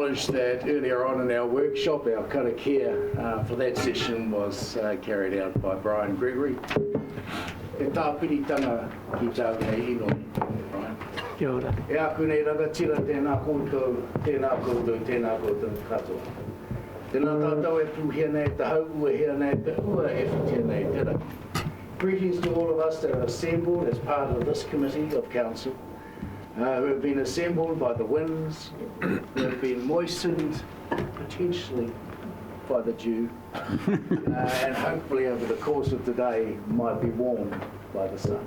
That earlier on in our workshop, our karakia for that session was carried out by Brian Gregory. E tāpiritanga ki tāu nei inoi, Brian. Kia ora. E aku nei rangatira tēnā koutou katoa. Tēnā tātou e pūhia nei te hau, e hea nei te ua e whitia nei tera. Greetings to all of us that are assembled as part of this committee of council. Who have been assembled by the winds, who have been moistened potentially by the dew, and hopefully over the course of the day might be warmed by the sun.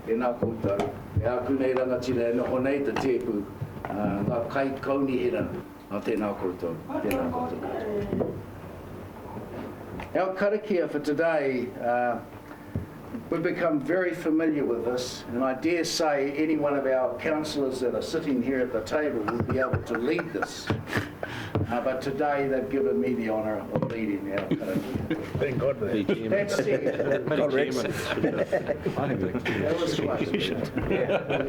Tēnā koutou, e aku nei rangatira e noho nei te tepu, ngā kai kauni hera, a tēnā koutou, tēnā koutou. Our karakia for today, we've become very familiar with this, and I dare say any one of our councillors that are sitting here at the table will be able to lead this. But today they've given me the honour of leading our karakia. Thank God for that. That said,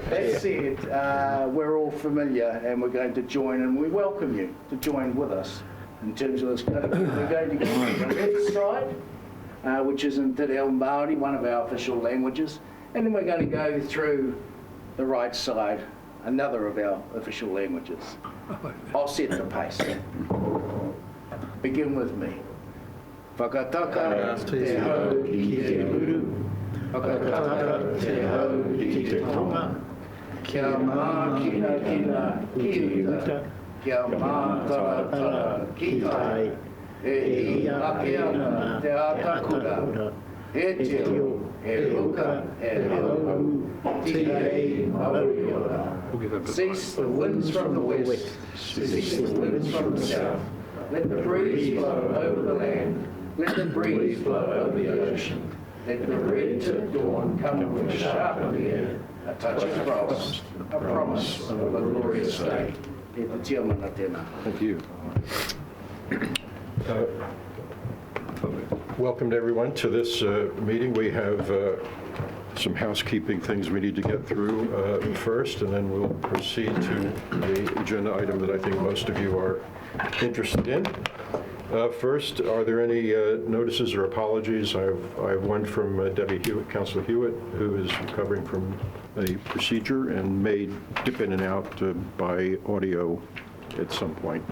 that said, we're all familiar and we're going to join, and we welcome you to join with us in terms of this karakia. We're going to go to the left side, which is in Te Reo Māori, one of our official languages, and then we're going to go through the right side, another of our official languages. I'll set the pace. Begin with me. Whakataka te hau ki te uru, whakataka te hau ki te tonga, kia mā kina ki uta, kia mā taratara ki tai, e ake ana te atakura, e te o, e luka, e hau, te mauriora. Cease the winds from the west, cease the winds from the south. Let the breeze blow over the land, let the breeze blow over the ocean. Let the red tip dawn come with a sharp of the air, a touch of frost, a promise of a glorious day. Thank you. Welcome everyone to this meeting. We have some housekeeping things we need to get through first, and then we'll proceed to the agenda item that I think most of you are interested in. First, are there any notices or apologies? I have one from Debbie Hewitt, Councillor Hewitt, who is recovering from a procedure and may dip in and out by audio at some point.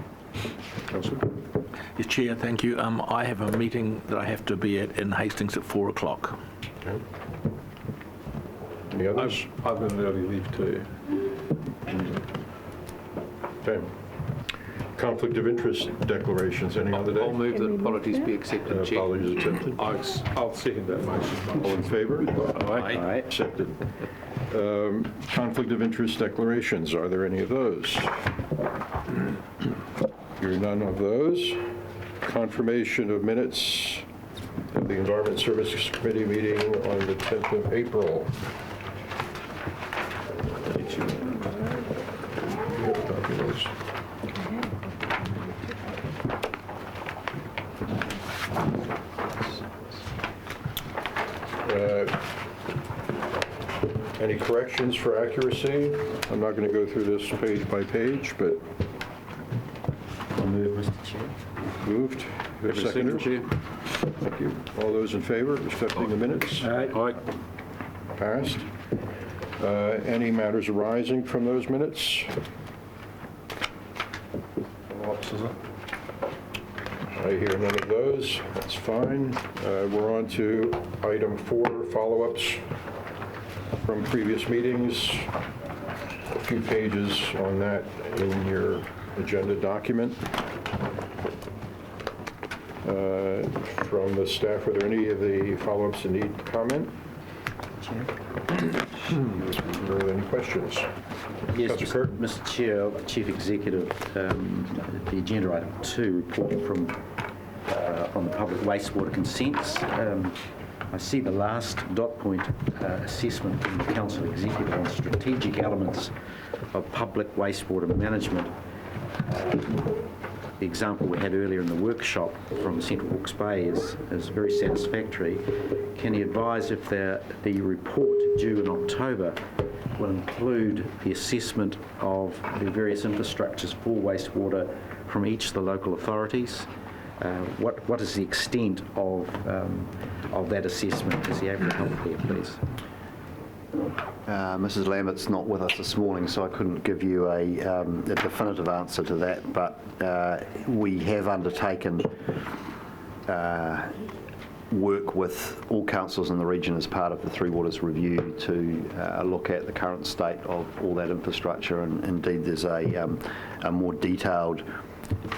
Councillor? Yes, Chair, thank you. I have a meeting that I have to be at in Hastings at 4 o'clock. Okay. Any others? I've got an early leave too. Okay. Conflict of interest declarations, any other day? I'll move that apologies be accepted, Chair. Apologies accepted. I'll second that motion. All in favor? Aye. Accepted. Conflict of interest declarations, are there any of those? Hearing none of those. Confirmation of minutes of the Environment Services Committee meeting on the 10th of April. You have a copy of those. Any corrections for accuracy? I'm not going to go through this page by page, but... I'll move, Mr. Chair. Moved. Seconder? Chair. Thank you. All those in favor of accepting the minutes? Aye. Passed. Any matters arising from those minutes? I hear none of those. That's fine. We're on to item 4, follow-ups from previous meetings. A few pages on that in your agenda document. From the staff, are there any of the follow-ups that need comment? Chair. Are there any questions? Yes, Councillor Curt? Mr. Chair, Chief Executive, the agenda item 2, report from on the public wastewater consents. I see the last dot point assessment from the Council Executive on strategic elements of public wastewater management. The example we had earlier in the workshop from Central Hawke's Bay is very satisfactory. Can he advise if the report due in October will include the assessment of the various infrastructures for wastewater from each of the local authorities. What is the extent of that assessment? Is he able to help there, please? Mrs. Lambert's not with us this morning, so I couldn't give you a definitive answer to that, but we have undertaken work with all councils in the region as part of the Three Waters review to look at the current state of all that infrastructure, and indeed there's a more detailed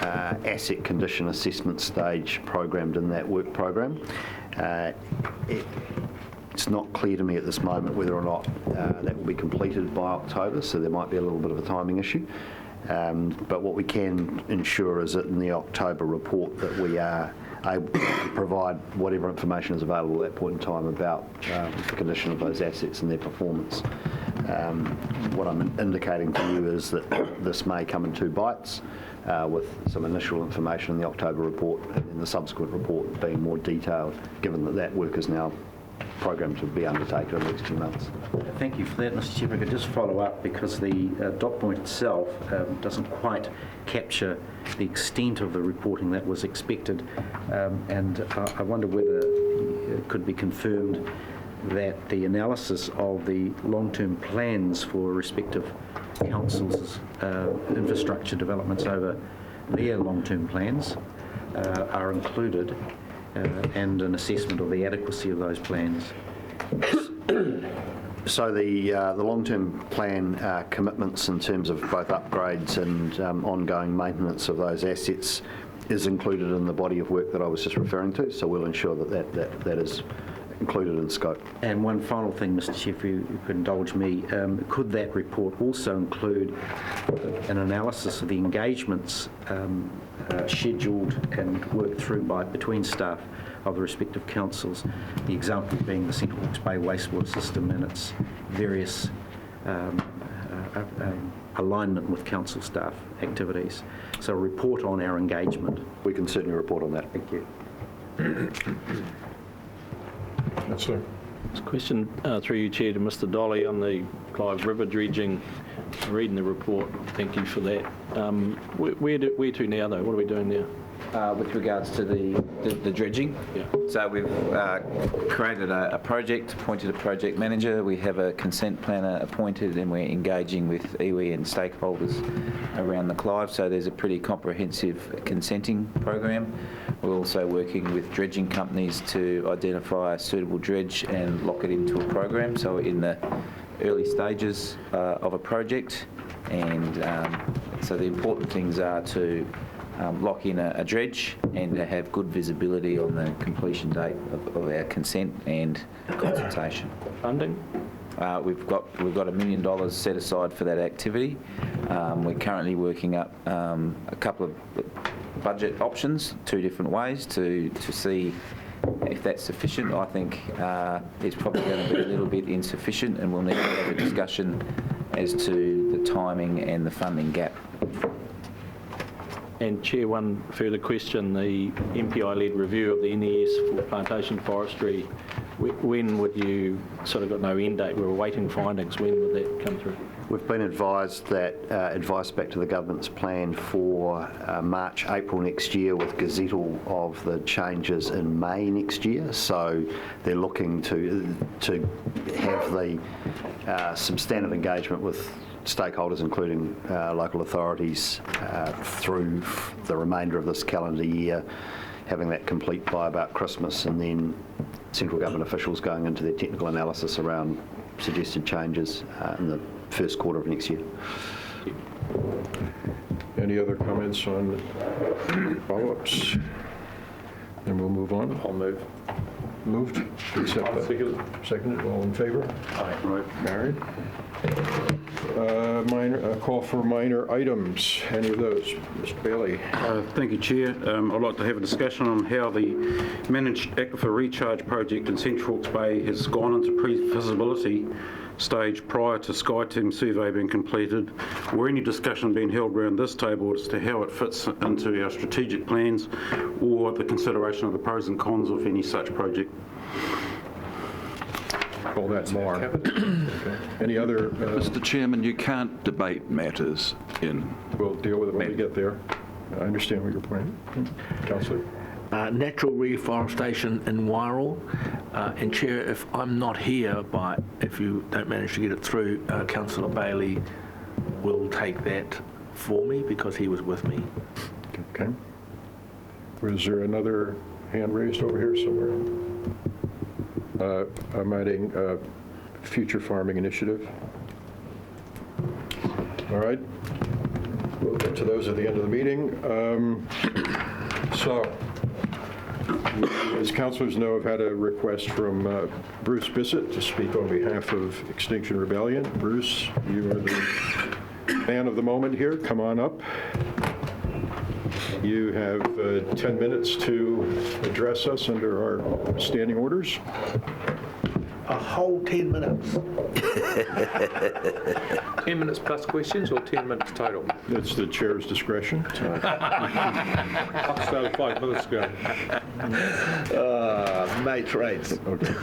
asset condition assessment stage programmed in that work program. It's not clear to me at this moment whether or not that will be completed by October, so there might be a little bit of a timing issue. But what we can ensure is that in the October report that we are able to provide whatever information is available at that point in time about the condition of those assets and their performance. What I'm indicating to you is that this may come in 2 bites, with some initial information in the October report and then the subsequent report being more detailed, given that that work is now programmed to be undertaken in the next 2 months. Thank you for that, Mr. Chair. If I could just follow up, because the dot point itself doesn't quite capture the extent of the reporting that was expected, and I wonder whether it could be confirmed that the analysis of the long-term plans for respective councils' infrastructure developments over their long-term plans are included, and an assessment of the adequacy of those plans. So the long-term plan commitments in terms of both upgrades and ongoing maintenance of those assets is included in the body of work that I was just referring to, so we'll ensure that is included in scope. And one final thing, Mr. Chair, if you could indulge me, could that report also include an analysis of the engagements scheduled and worked through between staff of the respective councils, the example being the Central Hawke's Bay wastewater system and its various alignment with council staff activities. So a report on our engagement. We can certainly report on that. Thank you. Yes, sir. Question through you, Chair, to Mr. Dolly on the Clive River dredging. Reading the report, thank you for that. Where to now, though? What are we doing now? With regards to the dredging. Yeah. So we've created a project, appointed a project manager, we have a consent planner appointed, and we're engaging with iwi and stakeholders around the Clive, so there's a pretty comprehensive consenting program. We're also working with dredging companies to identify a suitable dredge and lock it into a program, so we're in the early stages of a project, and so the important things are to lock in a dredge and to have good visibility on the completion date of our consent and consultation. Funding? We've got $1 million set aside for that activity. We're currently working up a couple of budget options, 2 different ways to see if that's sufficient. I think it's probably going to be a little bit insufficient, and we'll need to have a discussion as to the timing and the funding gap. And Chair, one further question, the MPI-led review of the NES for plantation forestry, when would you, sort of got no end date, we're awaiting findings, when would that come through? We've been advised that advice back to the government's plan for March, April next year, with gazettal of the changes in May next year. So they're looking to have the substantive engagement with stakeholders, including local authorities, through the remainder of this calendar year, having that complete by about Christmas, and then central government officials going into their technical analysis around suggested changes in the first quarter of next year. Any other comments on follow-ups? Then we'll move on. I'll move. Moved. Accept that. Seconded. All in favor? Aye. Right. Carried. Call for minor items. Any of those? Mr. Bailey. Thank you, Chair. I'd like to have a discussion on how the managed aquifer recharge project in Central Hawke's Bay has gone into pre-feasibility stage prior to SkyTeam survey being completed, or any discussion being held around this table as to how it fits into our strategic plans or the consideration of the pros and cons of any such project. call that more. Okay. Any other, Mr. Chairman, you can't debate matters in... we'll deal with it when we get there. I understand what you're pointing. Councillor? Natural reforestation in Wirral. And Chair, if I'm not here if you don't manage to get it through, Councillor Bailey will take that for me because he was with me. Okay. Was there another hand raised over here somewhere? I'm adding future farming initiative. All right. We'll get to those at the end of the meeting. So, as councillors know, I've had a request from Bruce Bissett to speak on behalf of Extinction Rebellion. Bruce, you are the man of the moment here. Come on up. You have 10 minutes to address us under our standing orders. A whole 10 minutes. 10 minutes plus questions or 10 minutes total? It's the chair's discretion. I started 5 minutes ago. Mate rates. Okay.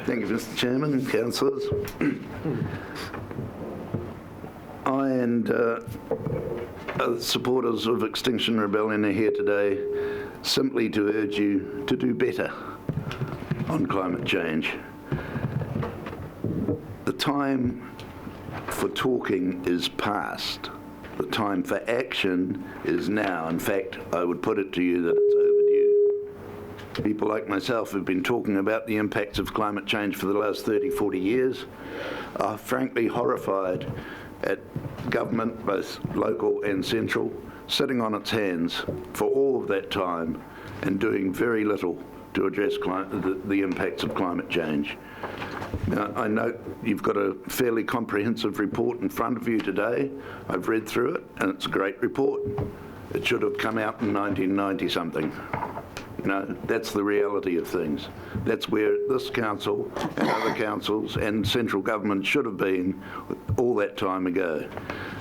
Thank you, Mr. Chairman and councillors. I and supporters of Extinction Rebellion are here today simply to urge you to do better on climate change. The time for talking is past. The time for action is now. In fact, I would put it to you that it's overdue. People like myself have been talking about the impacts of climate change for the last 30, 40 years, are frankly horrified at government, both local and central, sitting on its hands for all of that time and doing very little to address the impacts of climate change. Now, I note you've got a fairly comprehensive report in front of you today. I've read through it, and it's a great report. It should have come out in 1990-something. You know, that's the reality of things. That's where this council and other councils and central government should have been all that time ago,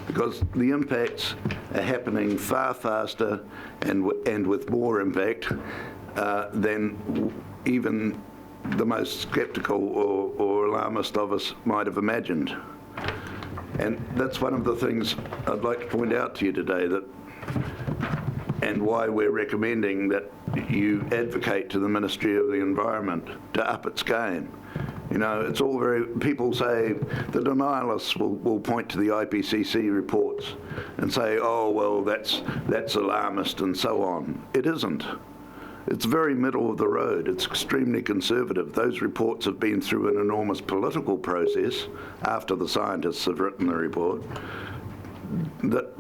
because the impacts are happening far faster and with more impact than even the most sceptical or alarmist of us might have imagined. And that's one of the things I'd like to point out to you today, that and why we're recommending that you advocate to the Ministry of the Environment to up its game. You know, it's all very, people say, the denialists will point to the IPCC reports and say, oh, well, that's alarmist and so on. It isn't. It's very middle of the road. It's extremely conservative. Those reports have been through an enormous political process after the scientists have written the report that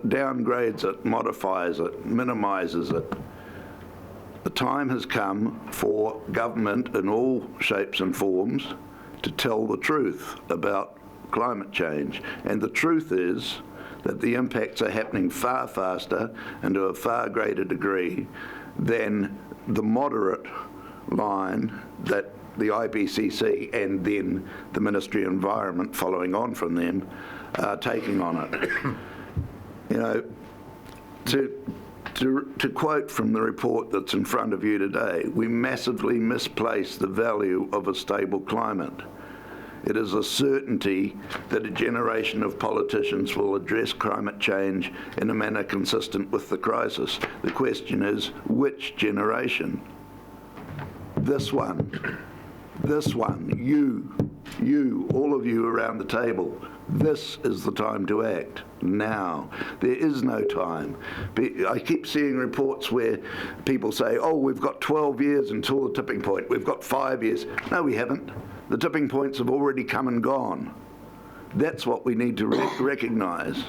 downgrades it, modifies it, minimises it. The time has come for government in all shapes and forms to tell the truth about climate change. And the truth is that the impacts are happening far faster and to a far greater degree than the moderate line that the IPCC and then the Ministry of Environment, following on from them, are taking on it. You know, to quote from the report that's in front of you today, we massively misplace the value of a stable climate. It is a certainty that a generation of politicians will address climate change in a manner consistent with the crisis. The question is, which generation? This one, you, all of you around the table. This is the time to act, now. There is no time. I keep seeing reports where people say, oh, we've got 12 years until the tipping point. We've got 5 years. No, we haven't. The tipping points have already come and gone. That's what we need to recognise.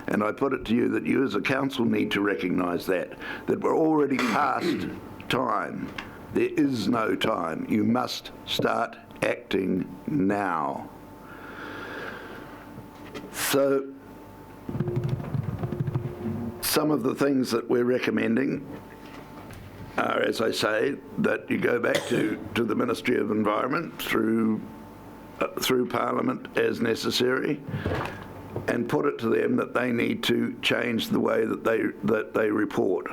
And I put it to you that you as a council need to recognise that we're already past time. There is no time. You must start acting now. So, some of the things that we're recommending are, as I say, that you go back to the Ministry of Environment through Parliament as necessary, and put it to them that they need to change the way that they report.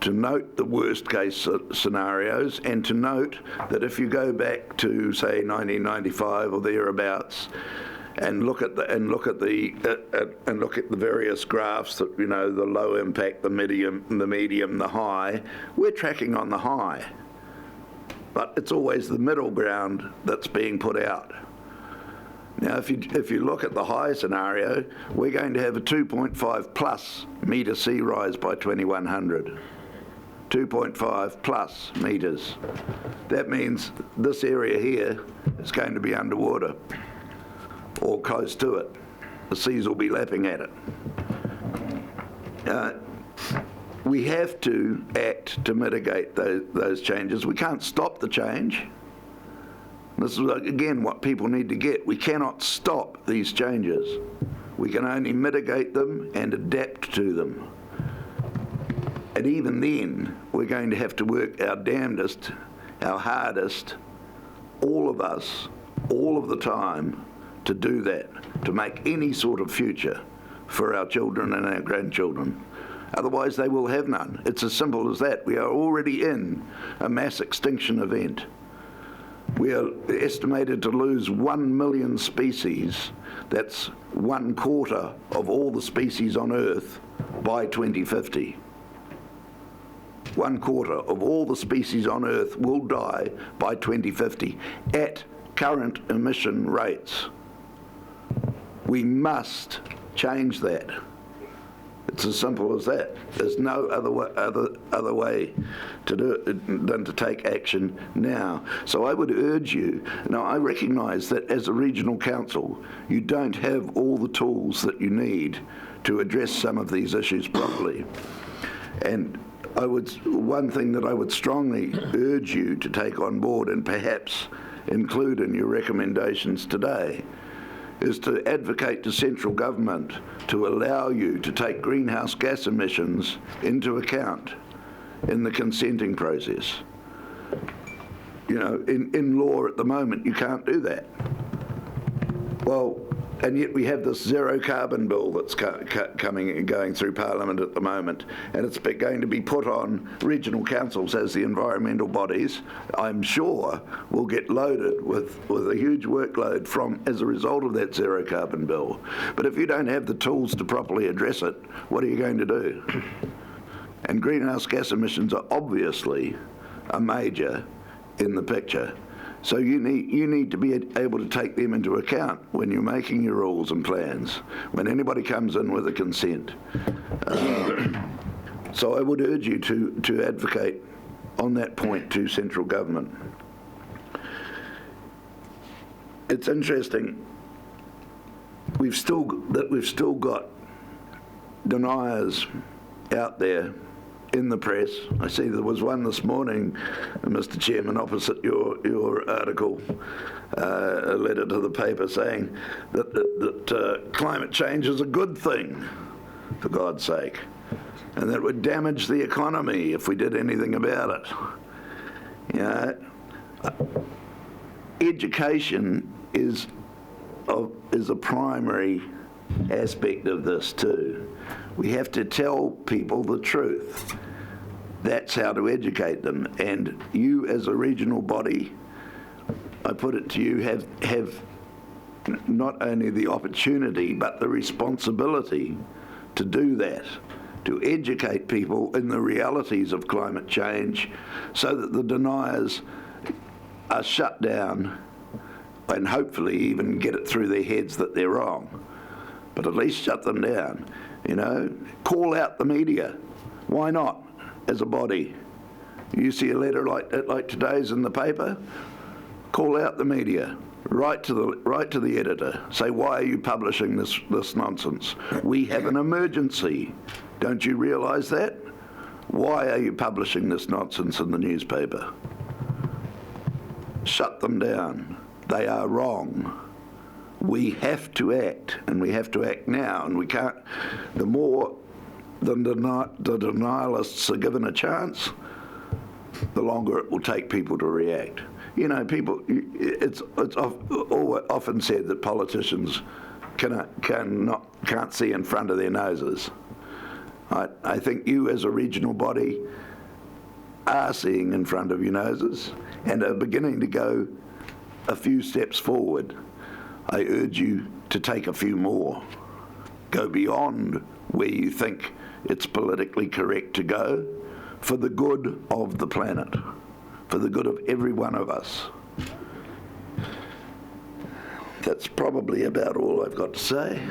to note the worst case scenarios, and to note that if you go back to, say, 1995 or thereabouts, and look at the various graphs that, you know, the low impact, the medium, the high, we're tracking on the high, but it's always the middle ground that's being put out. Now, if you look at the high scenario, we're going to have a 2.5 plus metre sea rise by 2100. 2.5 plus metres. That means this area here is going to be underwater, or close to it. The seas will be lapping at it. We have to act to mitigate those changes. We can't stop the change. This is, again, what people need to get. We cannot stop these changes. We can only mitigate them and adapt to them. And even then, we're going to have to work our damnedest, our hardest, all of us, all of the time, to do that, to make any sort of future for our children and our grandchildren. Otherwise, they will have none. It's as simple as that. We are already in a mass extinction event. We are estimated to lose 1 million species. That's 1/4 of all the species on Earth by 2050. 1/4 of all the species on Earth will die by 2050 at current emission rates. We must change that. It's as simple as that. There's no other way to do it than to take action now. So I would urge you, now I recognise that as a regional council, you don't have all the tools that you need to address some of these issues properly. And one thing that I would strongly urge you to take on board and perhaps include in your recommendations today is to advocate to central government to allow you to take greenhouse gas emissions into account in the consenting process. You know, in law at the moment, you can't do that. Well, and yet we have this zero carbon bill that's coming and going through Parliament at the moment, and it's going to be put on regional councils as the environmental bodies. I'm sure will get loaded with a huge workload as a result of that zero carbon bill. But if you don't have the tools to properly address it, what are you going to do? And greenhouse gas emissions are obviously a major in the picture. So you need to be able to take them into account when you're making your rules and plans, when anybody comes in with a consent. So I would urge you to advocate on that point to central government. It's interesting, we've still got deniers out there in the press. I see there was one this morning, Mr. Chairman, opposite your article, a letter to the paper saying that climate change is a good thing, for God's sake, and that it would damage the economy if we did anything about it. You know, education is a primary aspect of this too. We have to tell people the truth. That's how to educate them. And you as a regional body, I put it to you, have not only the opportunity but the responsibility to do that, to educate people in the realities of climate change so that the deniers are shut down and hopefully even get it through their heads that they're wrong. But at least shut them down. You know, call out the media. Why not, as a body? You see a letter like today's in the paper, call out the media. Write to the editor. Say, why are you publishing this nonsense? We have an emergency. Don't you realise that? Why are you publishing this nonsense in the newspaper? Shut them down. They are wrong. We have to act, and we have to act now, and we can't. The more the denialists are given a chance, the longer it will take people to react. You know, it's often said that politicians can't see in front of their noses. I think you as a regional body are seeing in front of your noses and are beginning to go a few steps forward. I urge you to take a few more. Go beyond where you think it's politically correct to go for the good of the planet, for the good of every one of us. That's probably about all I've got to say.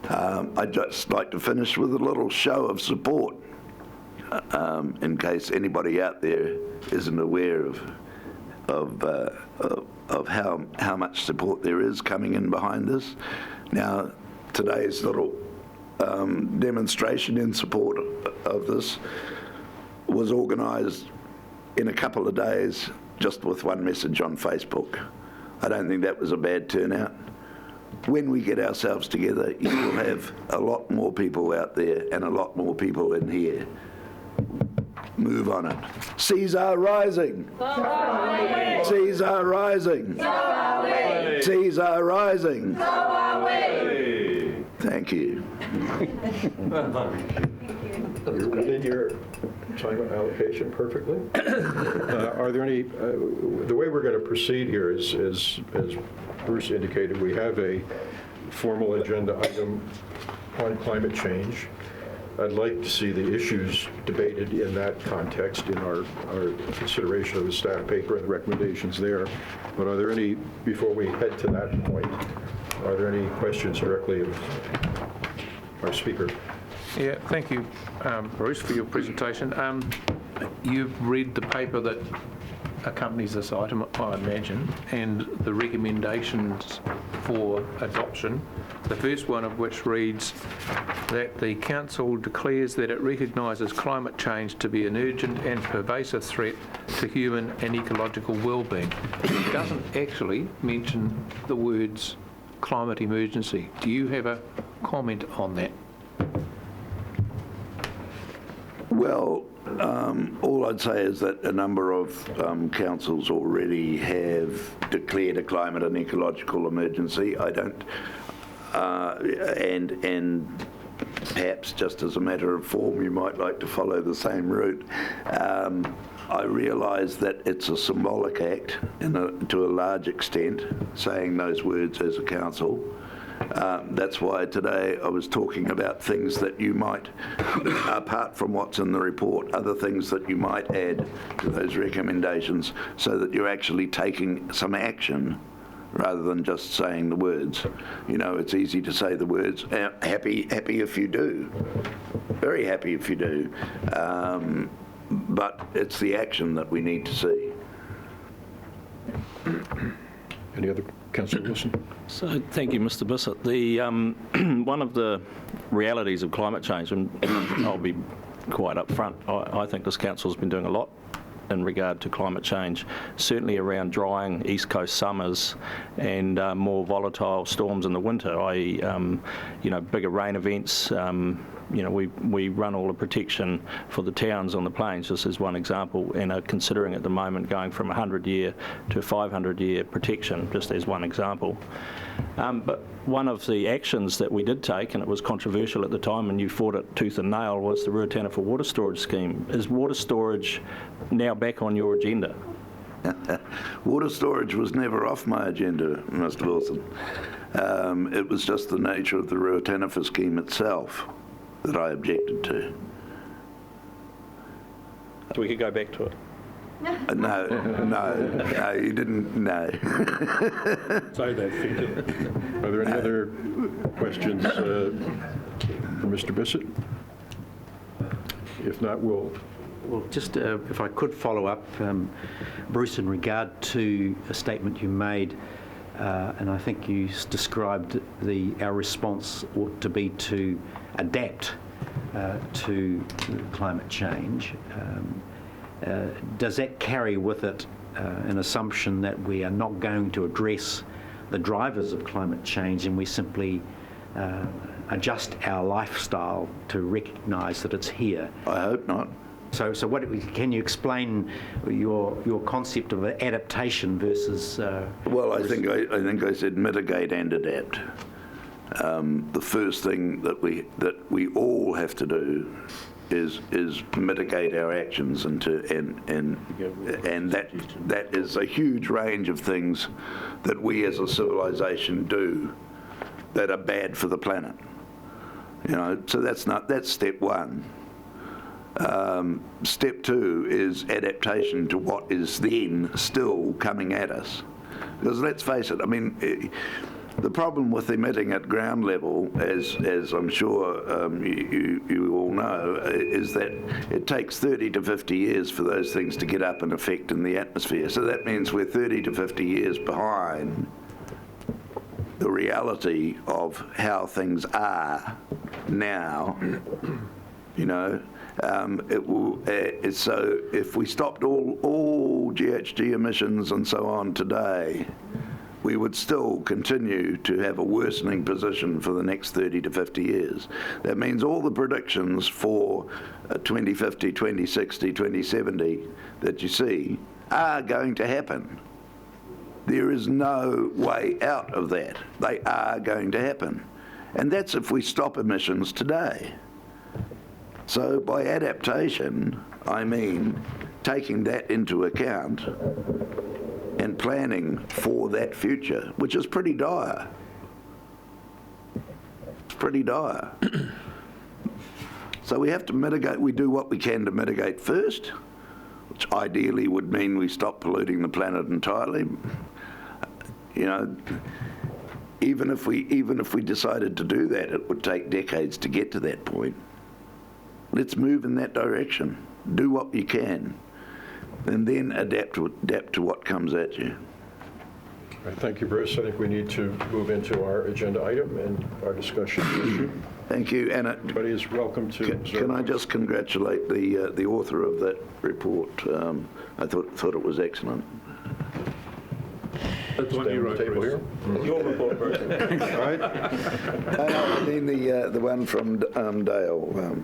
I'd just like to finish with a little show of support in case anybody out there isn't aware of how much support there is coming in behind this. Now, today's little demonstration in support of this was organised in a couple of days just with one message on Facebook. I don't think that was a bad turnout. When we get ourselves together, you will have a lot more people out there and a lot more people in here. Move on it. Seas are rising. So are we. Seas are rising. So are we. Seas are rising. So are we. Thank you. You're within your time allocation perfectly. Are there any, the way we're going to proceed here is, as Bruce indicated, we have a formal agenda item on climate change. I'd like to see the issues debated in that context in our consideration of the staff paper and the recommendations there. But are there any, before we head to that point, are there any questions directly of our speaker? Yeah, thank you, Bruce, for your presentation. You've read the paper that accompanies this item, I imagine, and the recommendations for adoption. The first one of which reads that the Council declares that it recognises climate change to be an urgent and pervasive threat to human and ecological well-being. It doesn't actually mention the words climate emergency. Do you have a comment on that? Well, all I'd say is that a number of councils already have declared a climate and ecological emergency. I don't, and perhaps just as a matter of form, you might like to follow the same route. I realise that it's a symbolic act to a large extent, saying those words as a council. That's why today I was talking about things that you might, apart from what's in the report, other things that you might add to those recommendations so that you're actually taking some action rather than just saying the words. You know, it's easy to say the words. Happy if you do. Very happy if you do. But it's the action that we need to see. Any other, Councillor Wilson? So, thank you, Mr. Bissett. The one of the realities of climate change, and I'll be quite upfront, I think this council's been doing a lot in regard to climate change, certainly around drying East Coast summers and more volatile storms in the winter, i.e., bigger rain events. We run all the protection for the towns on the plains, just as one example, and are considering at the moment going from 100-year to 500-year protection, just as one example. But one of the actions that we did take, and it was controversial at the time, and you fought it tooth and nail, was the Ruataniwha water storage scheme. Is water storage now back on your agenda? Water storage was never off my agenda, Mr. Wilson. It was just the nature of the Ruataniwha scheme itself that I objected to. So we could go back to it. No, you didn't, no. So that fitted. Are there any other questions for Mr. Bissett? If not, we'll... Well, just if I could follow up, Bruce, in regard to a statement you made, and I think you described our response ought to be to adapt to climate change. Does that carry with it an assumption that we are not going to address the drivers of climate change and we simply adjust our lifestyle to recognise that it's here? I hope not. So can you explain your concept of adaptation versus? Well, I think I said mitigate and adapt. The first thing that we all have to do is mitigate our actions and that is a huge range of things that we as a civilization do that are bad for the planet. You know, so that's step one. Step two is adaptation to what is then still coming at us. Because let's face it, I mean, the problem with emitting at ground level, as I'm sure you all know, is that it takes 30 to 50 years for those things to get up and affect in the atmosphere. So that means we're 30 to 50 years behind the reality of how things are now, you know. So if we stopped all GHG emissions and so on today, we would still continue to have a worsening position for the next 30 to 50 years. That means all the predictions for 2050, 2060, 2070 that you see are going to happen. There is no way out of that. They are going to happen. And that's if we stop emissions today. So by adaptation, I mean taking that into account and planning for that future, which is pretty dire. It's pretty dire. So we have to mitigate, we do what we can to mitigate first, which ideally would mean we stop polluting the planet entirely. You know, even if we decided to do that, it would take decades to get to that point. Let's move in that direction. Do what you can, and then adapt to what comes at you. All right, thank you, Bruce. I think we need to move into our agenda item and our discussion issue. Thank you, Anna. Everybody is welcome to observe. Can I just congratulate the author of that report? I thought it was excellent. That's what you wrote, Bruce. Your report, Bruce. All right. I mean the one from Dale.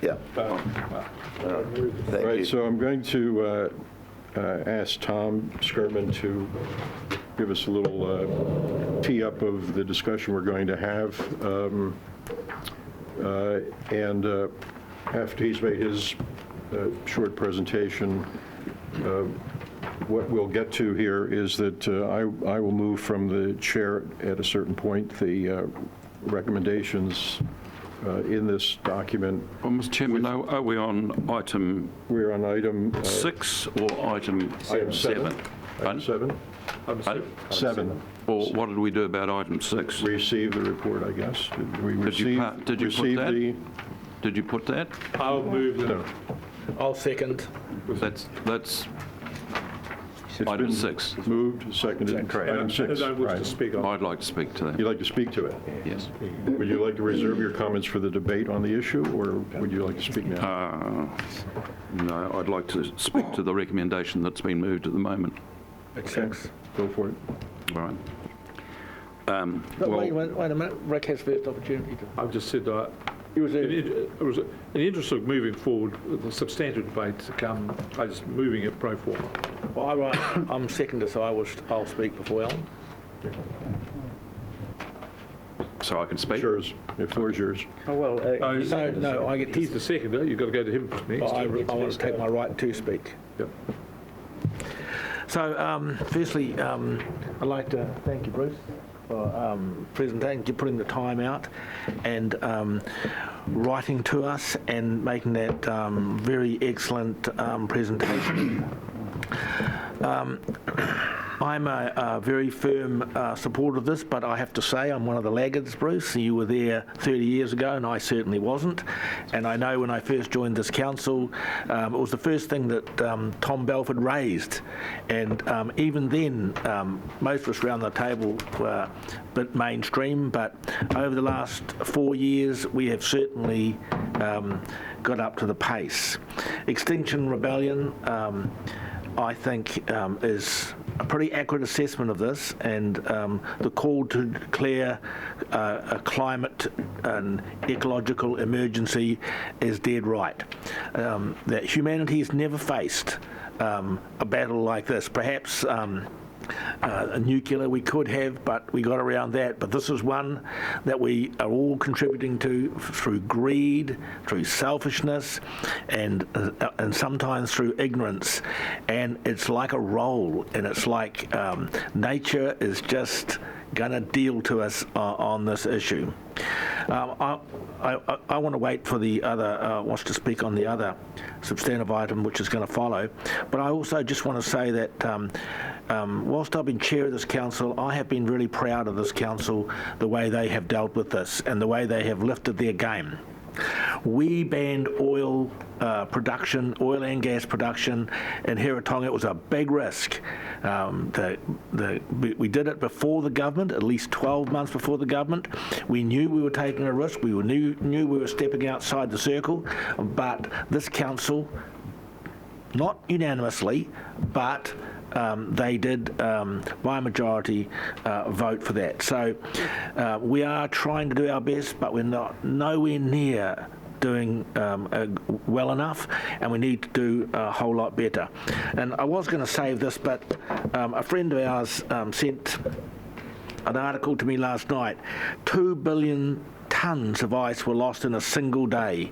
Yeah. Thank Right, you. so I'm going to ask Tom Skirman to give us a little tee up of the discussion we're going to have. And after he's made his short presentation, what we'll get to here is that I will move from the chair at a certain point the recommendations in this document. Well, Mr. Chairman, are we on item We're on item 6 or item 7? 7. Item 7? Item 7. Or what did we do about item 6? Receive the report, I guess. Did we receive? Did you put that? Did you put that? I'll move them. No. I'll second. That's It's item been 6. Moved, seconded. Item 6. I wish to Right. speak on. I'd like to speak to that. You'd like to speak to it? Yes. Would you like to reserve your comments for the debate on the issue, or would you like to speak now? No, I'd like to speak to the recommendation that's been moved at the moment. Okay, go for it. All right. Wait a minute, Rick has first opportunity to... I've just said it was in the interest of moving forward, the substantive debate to come, I just moving it pro forma. Well, I'm second, so I'll speak before Alan. So I can speak? Yours, the floor is yours. Oh, well, no, I get He's to... the seconder, you've got to go to him next. I want to take my right to speak. Yep. So, firstly, I'd like to thank you, Bruce, for presenting, putting the time out and writing to us and making that very excellent presentation. I'm a very firm supporter of this, but I have to say I'm one of the laggards, Bruce. You were there 30 years ago, and I certainly wasn't. And I know when I first joined this council, it was the first thing that Tom Belford raised. And even then, most of us around the table were a bit mainstream, but over the last 4 years, we have certainly got up to the pace. Extinction Rebellion, I think, is a pretty accurate assessment of this, and the call to declare a climate and ecological emergency is dead right. That humanity has never faced a battle like this. Perhaps nuclear we could have, but we got around that. But this is one that we are all contributing to through greed, through selfishness, and sometimes through ignorance. And it's like a role, and it's like nature is just going to deal to us on this issue. I want to wait for the other, wants to speak on the other substantive item which is going to follow. But I also just want to say that whilst I've been chair of this council, I have been really proud of this council, the way they have dealt with this and the way they have lifted their game. We banned oil production, oil and gas production in Hiratonga. It was a big risk. We did it before the government, at least 12 months before the government. We knew we were taking a risk. We knew we were stepping outside the circle. But this council, not unanimously, but they did, by a majority, vote for that. So we are trying to do our best, but we're nowhere near doing well enough, and we need to do a whole lot better. And I was going to save this, but a friend of ours sent an article to me last night. 2 billion tonnes of ice were lost in a single day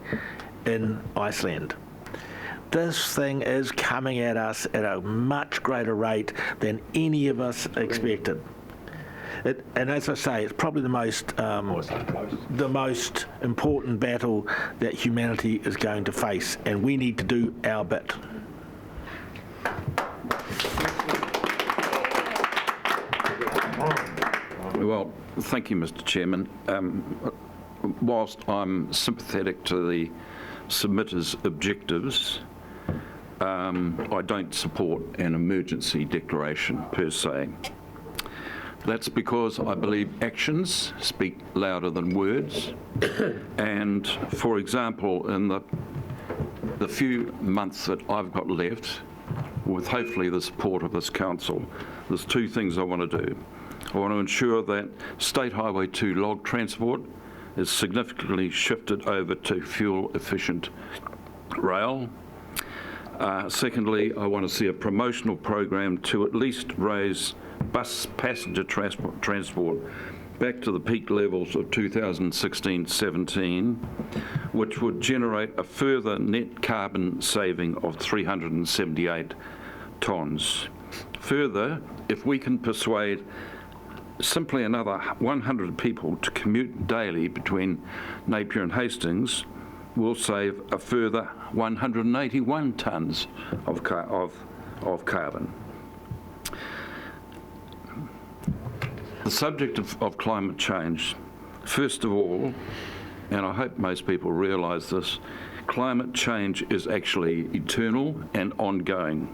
in Iceland. This thing is coming at us at a much greater rate than any of us expected. And as I say, it's probably the most important battle that humanity is going to face, and we need to do our bit. Well, thank you, Mr. Chairman. Whilst I'm sympathetic to the submitters' objectives, I don't support an emergency declaration per se. That's because I believe actions speak louder than words. And for example, in the few months that I've got left, with hopefully the support of this council, there's two things I want to do. I want to ensure that State Highway 2 log transport is significantly shifted over to fuel-efficient rail. Secondly, I want to see a promotional program to at least raise bus passenger transport back to the peak levels of 2016-17, which would generate a further net carbon saving of 378 tonnes. Further, if we can persuade simply another 100 people to commute daily between Napier and Hastings, we'll save a further 181 tonnes of carbon. The subject of climate change, first of all, and I hope most people realise this, climate change is actually eternal and ongoing,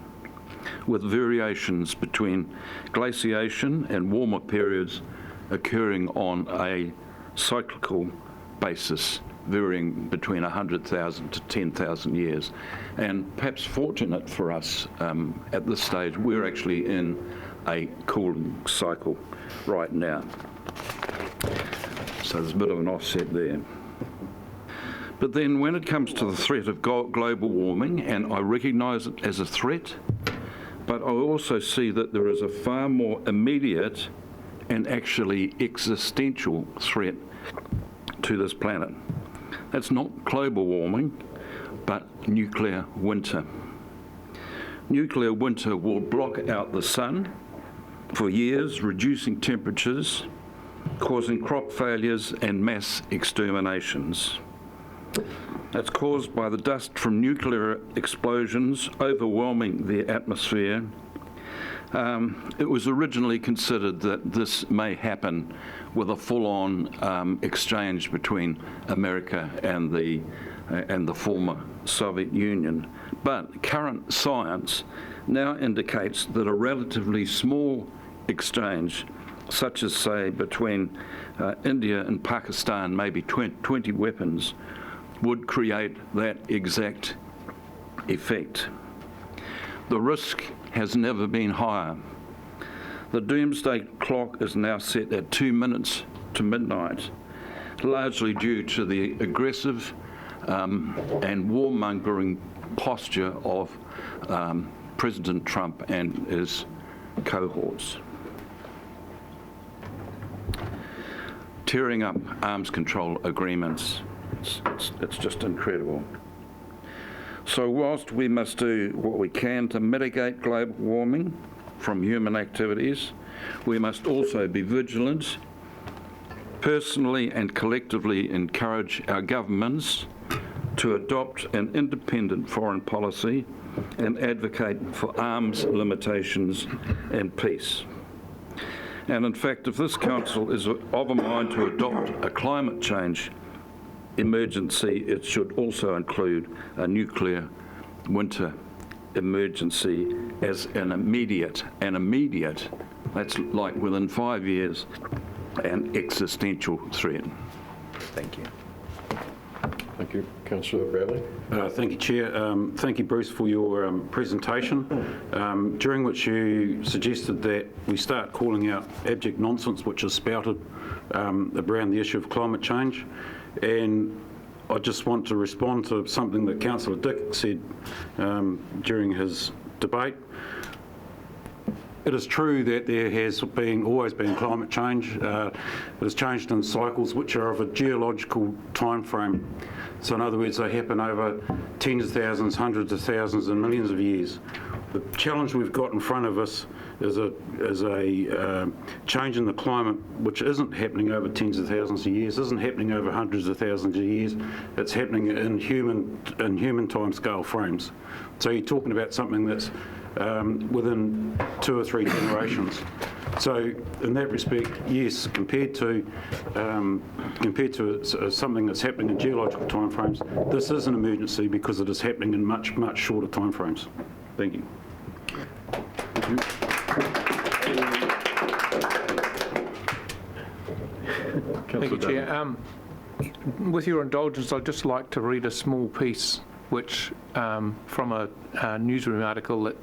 with variations between glaciation and warmer periods occurring on a cyclical basis, varying between 100,000 to 10,000 years. And perhaps fortunate for us at this stage, we're actually in a cooling cycle right now. So there's a bit of an offset there. But then when it comes to the threat of global warming, and I recognise it as a threat, but I also see that there is a far more immediate and actually existential threat to this planet. That's not global warming, but nuclear winter. Nuclear winter will block out the sun for years, reducing temperatures, causing crop failures and mass exterminations. That's caused by the dust from nuclear explosions overwhelming the atmosphere. It was originally considered that this may happen with a full-on exchange between America and the former Soviet Union. But current science now indicates that a relatively small exchange, such as, say, between India and Pakistan, maybe 20 weapons, would create that exact effect. The risk has never been higher. The doomsday clock is now set at 2 minutes to midnight, largely due to the aggressive and warmongering posture of President Trump and his cohorts. Tearing up arms control agreements, it's just incredible. So whilst we must do what we can to mitigate global warming from human activities, we must also be vigilant, personally and collectively encourage our governments to adopt an independent foreign policy and advocate for arms limitations and peace. And in fact, if this council is of a mind to adopt a climate change emergency, it should also include a nuclear winter emergency as an immediate, that's like within 5 years, an existential threat. Thank you. Thank you. Councillor Bailey. Thank you, Chair. Thank you, Bruce, for your presentation, during which you suggested that we start calling out abject nonsense which is spouted around the issue of climate change. And I just want to respond to something that Councillor Dick said during his debate. It is true that there has always been climate change. It has changed in cycles which are of a geological time frame. So in other words, they happen over tens of thousands, hundreds of thousands and millions of years. The challenge we've got in front of us is a change in the climate which isn't happening over tens of thousands of years, isn't happening over hundreds of thousands of years. It's happening in human timescale frames. So you're talking about something that's within 2 or 3 generations. So in that respect, yes, compared to something that's happening in geological timeframes, this is an emergency because it is happening in much shorter timeframes. Thank you. Thank you, Chair. With your indulgence, I'd just like to read a small piece which from a newsroom article that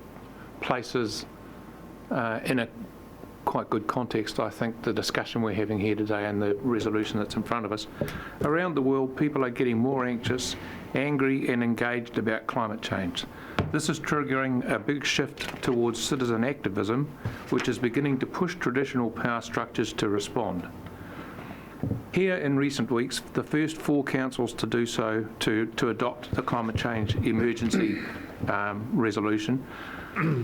places in a quite good context, I think, the discussion we're having here today and the resolution that's in front of us. Around the world, people are getting more anxious, angry and engaged about climate change. This is triggering a big shift towards citizen activism, which is beginning to push traditional power structures to respond. Here in recent weeks, the first 4 councils to do so, to adopt the climate change emergency resolution,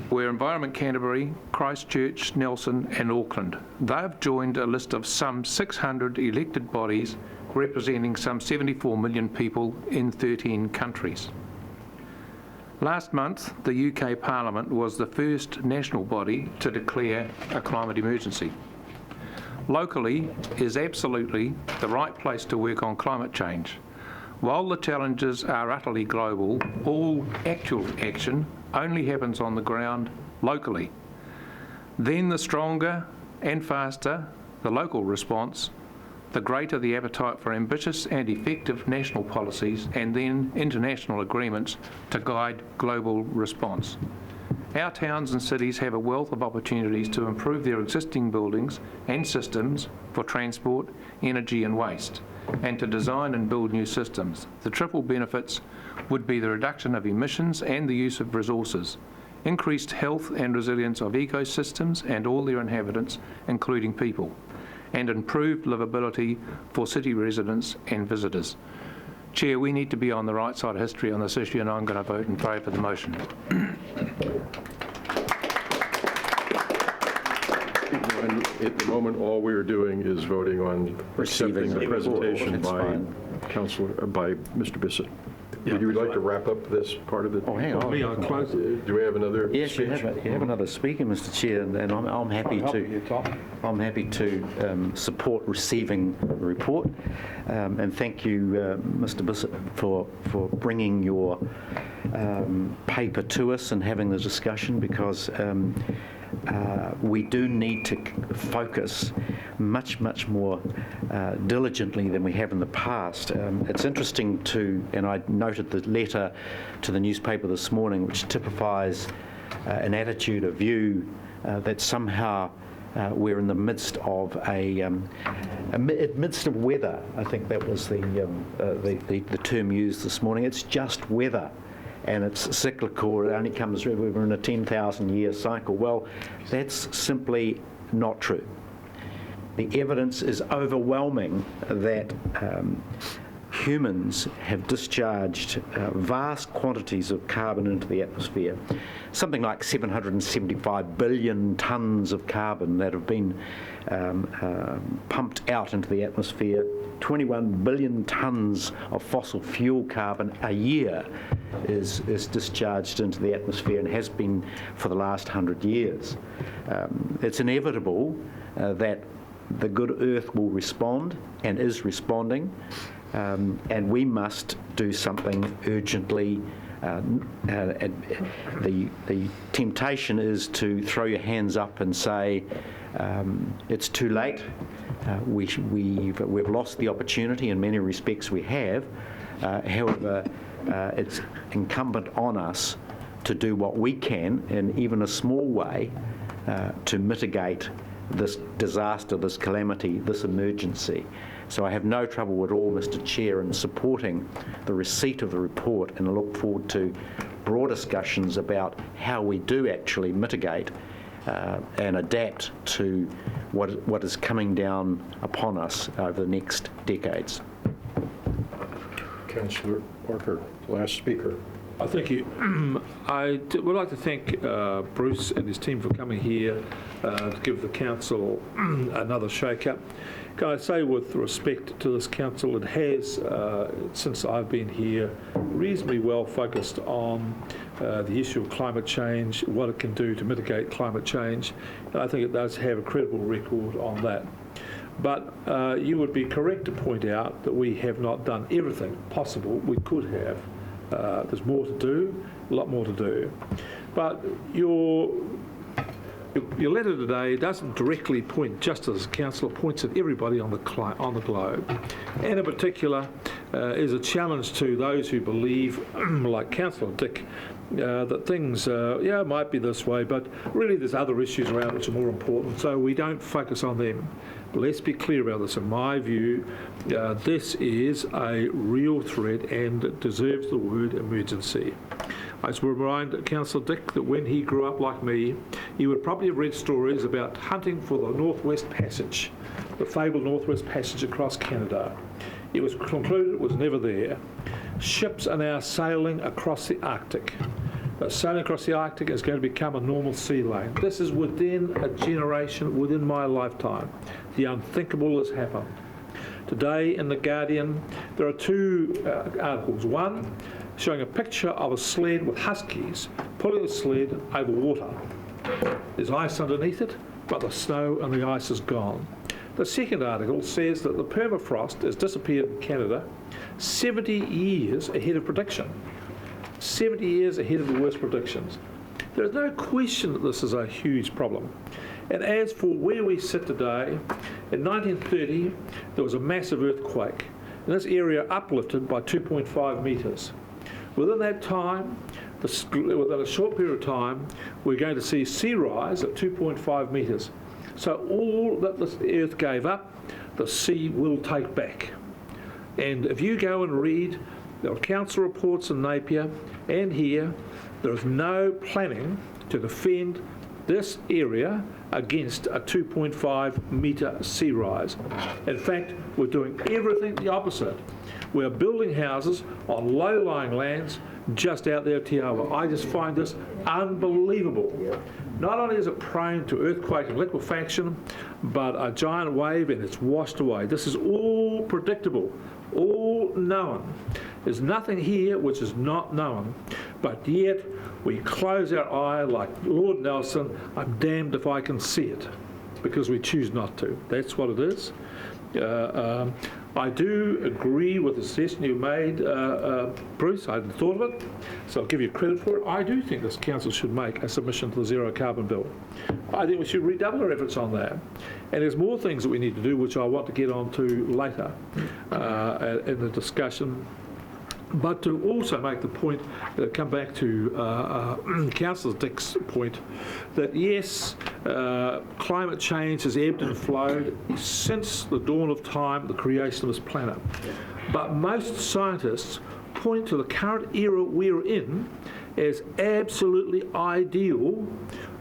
were Environment Canterbury, Christchurch, Nelson and Auckland. They've joined a list of some 600 elected bodies representing some 74 million people in 13 countries. Last month, the UK Parliament was the first national body to declare a climate emergency. Locally is absolutely the right place to work on climate change. While the challenges are utterly global, all actual action only happens on the ground locally. Then the stronger and faster the local response, the greater the appetite for ambitious and effective national policies and then international agreements to guide global response. Our towns and cities have a wealth of opportunities to improve their existing buildings and systems for transport, energy and waste, and to design and build new systems. The triple benefits would be the reduction of emissions and the use of resources, increased health and resilience of ecosystems and all their inhabitants, including people, and improved livability for city residents and visitors. Chair, we need to be on the right side of history on this issue, and I'm going to vote in favour of the motion. At the moment, all we're doing is voting on accepting the presentation by Mr. Bissett. Would you like to wrap up this part of it? Oh, hang on. Do we have another Yes, speech? you have another speaker, Mr. Chair, and I'm happy to support receiving the report. And thank you, Mr. Bissett, for bringing your paper to us and having the discussion, because we do need to focus much more diligently than we have in the past. It's interesting and I noted the letter to the newspaper this morning, which typifies an attitude, a view that somehow we're in the midst of midst of weather. I think that was the term used this morning. It's just weather. and it's cyclical, it only comes, we're in a 10,000-year cycle. Well, that's simply not true. The evidence is overwhelming that humans have discharged vast quantities of carbon into the atmosphere, something like 775 billion tonnes of carbon that have been pumped out into the atmosphere. 21 billion tonnes of fossil fuel carbon a year is discharged into the atmosphere and has been for the last 100 years. It's inevitable that the good Earth will respond and is responding, and we must do something urgently. The temptation is to throw your hands up and say, it's too late. We've lost the opportunity. In many respects we have. However, it's incumbent on us to do what we can in even a small way to mitigate this disaster, this calamity, this emergency. So I have no trouble at all, Mr. Chair, in supporting the receipt of the report, and I look forward to broad discussions about how we do actually mitigate and adapt to what is coming down upon us over the next decades. Councillor Parker, last speaker. Thank you. I would like to thank Bruce and his team for coming here to give the council another shake-up. Can I say with respect to this council, it has, since I've been here, reasonably well focused on the issue of climate change, what it can do to mitigate climate change, and I think it does have a credible record on that. But you would be correct to point out that we have not done everything possible we could have. There's more to do, a lot more to do. But your letter today doesn't directly point, just as council points at everybody on the globe, and in particular is a challenge to those who believe, like Councillor Dick, that things might be this way, but really there's other issues around which are more important, so we don't focus on them. But let's be clear about this. In my view, this is a real threat and it deserves the word emergency. I just remind Councillor Dick that when he grew up like me, he would probably have read stories about hunting for the Northwest Passage, the fabled Northwest Passage across Canada. It was concluded it was never there. Ships are now sailing across the Arctic. But sailing across the Arctic is going to become a normal sea lane. This is within a generation, within my lifetime. The unthinkable has happened. Today in The Guardian, there are two articles. One showing a picture of a sled with huskies pulling the sled over water. There's ice underneath it, but the snow and the ice is gone. The second article says that the permafrost has disappeared in Canada 70 years ahead of prediction. 70 years ahead of the worst predictions. There is no question that this is a huge problem. And as for where we sit today, in 1930 there was a massive earthquake, and this area uplifted by 2.5 metres. Within that time, within a short period of time, we're going to see sea rise at 2.5 metres. So all that this earth gave up, the sea will take back. And if you go and read the council reports in Napier and here, there is no planning to defend this area against a 2.5 metre sea rise. In fact, we're doing everything the opposite. We're building houses on low-lying lands just out there at Te Awa. I just find this unbelievable. Not only is it prone to earthquake and liquefaction, but a giant wave and it's washed away. This is all predictable, all known. There's nothing here which is not known, but yet we close our eye like Lord Nelson, I'm damned if I can see it, because we choose not to. That's what it is. I do agree with the suggestion you made, Bruce. I hadn't thought of it, so I'll give you credit for it. I do think this council should make a submission to the Zero Carbon Bill. I think we should redouble our efforts on that. And there's more things that we need to do, which I want to get on to later in the discussion. But to also make the point, come back to Councillor Dick's point, that yes, climate change has ebbed and flowed since the dawn of time, the creation of this planet. But most scientists point to the current era we're in as absolutely ideal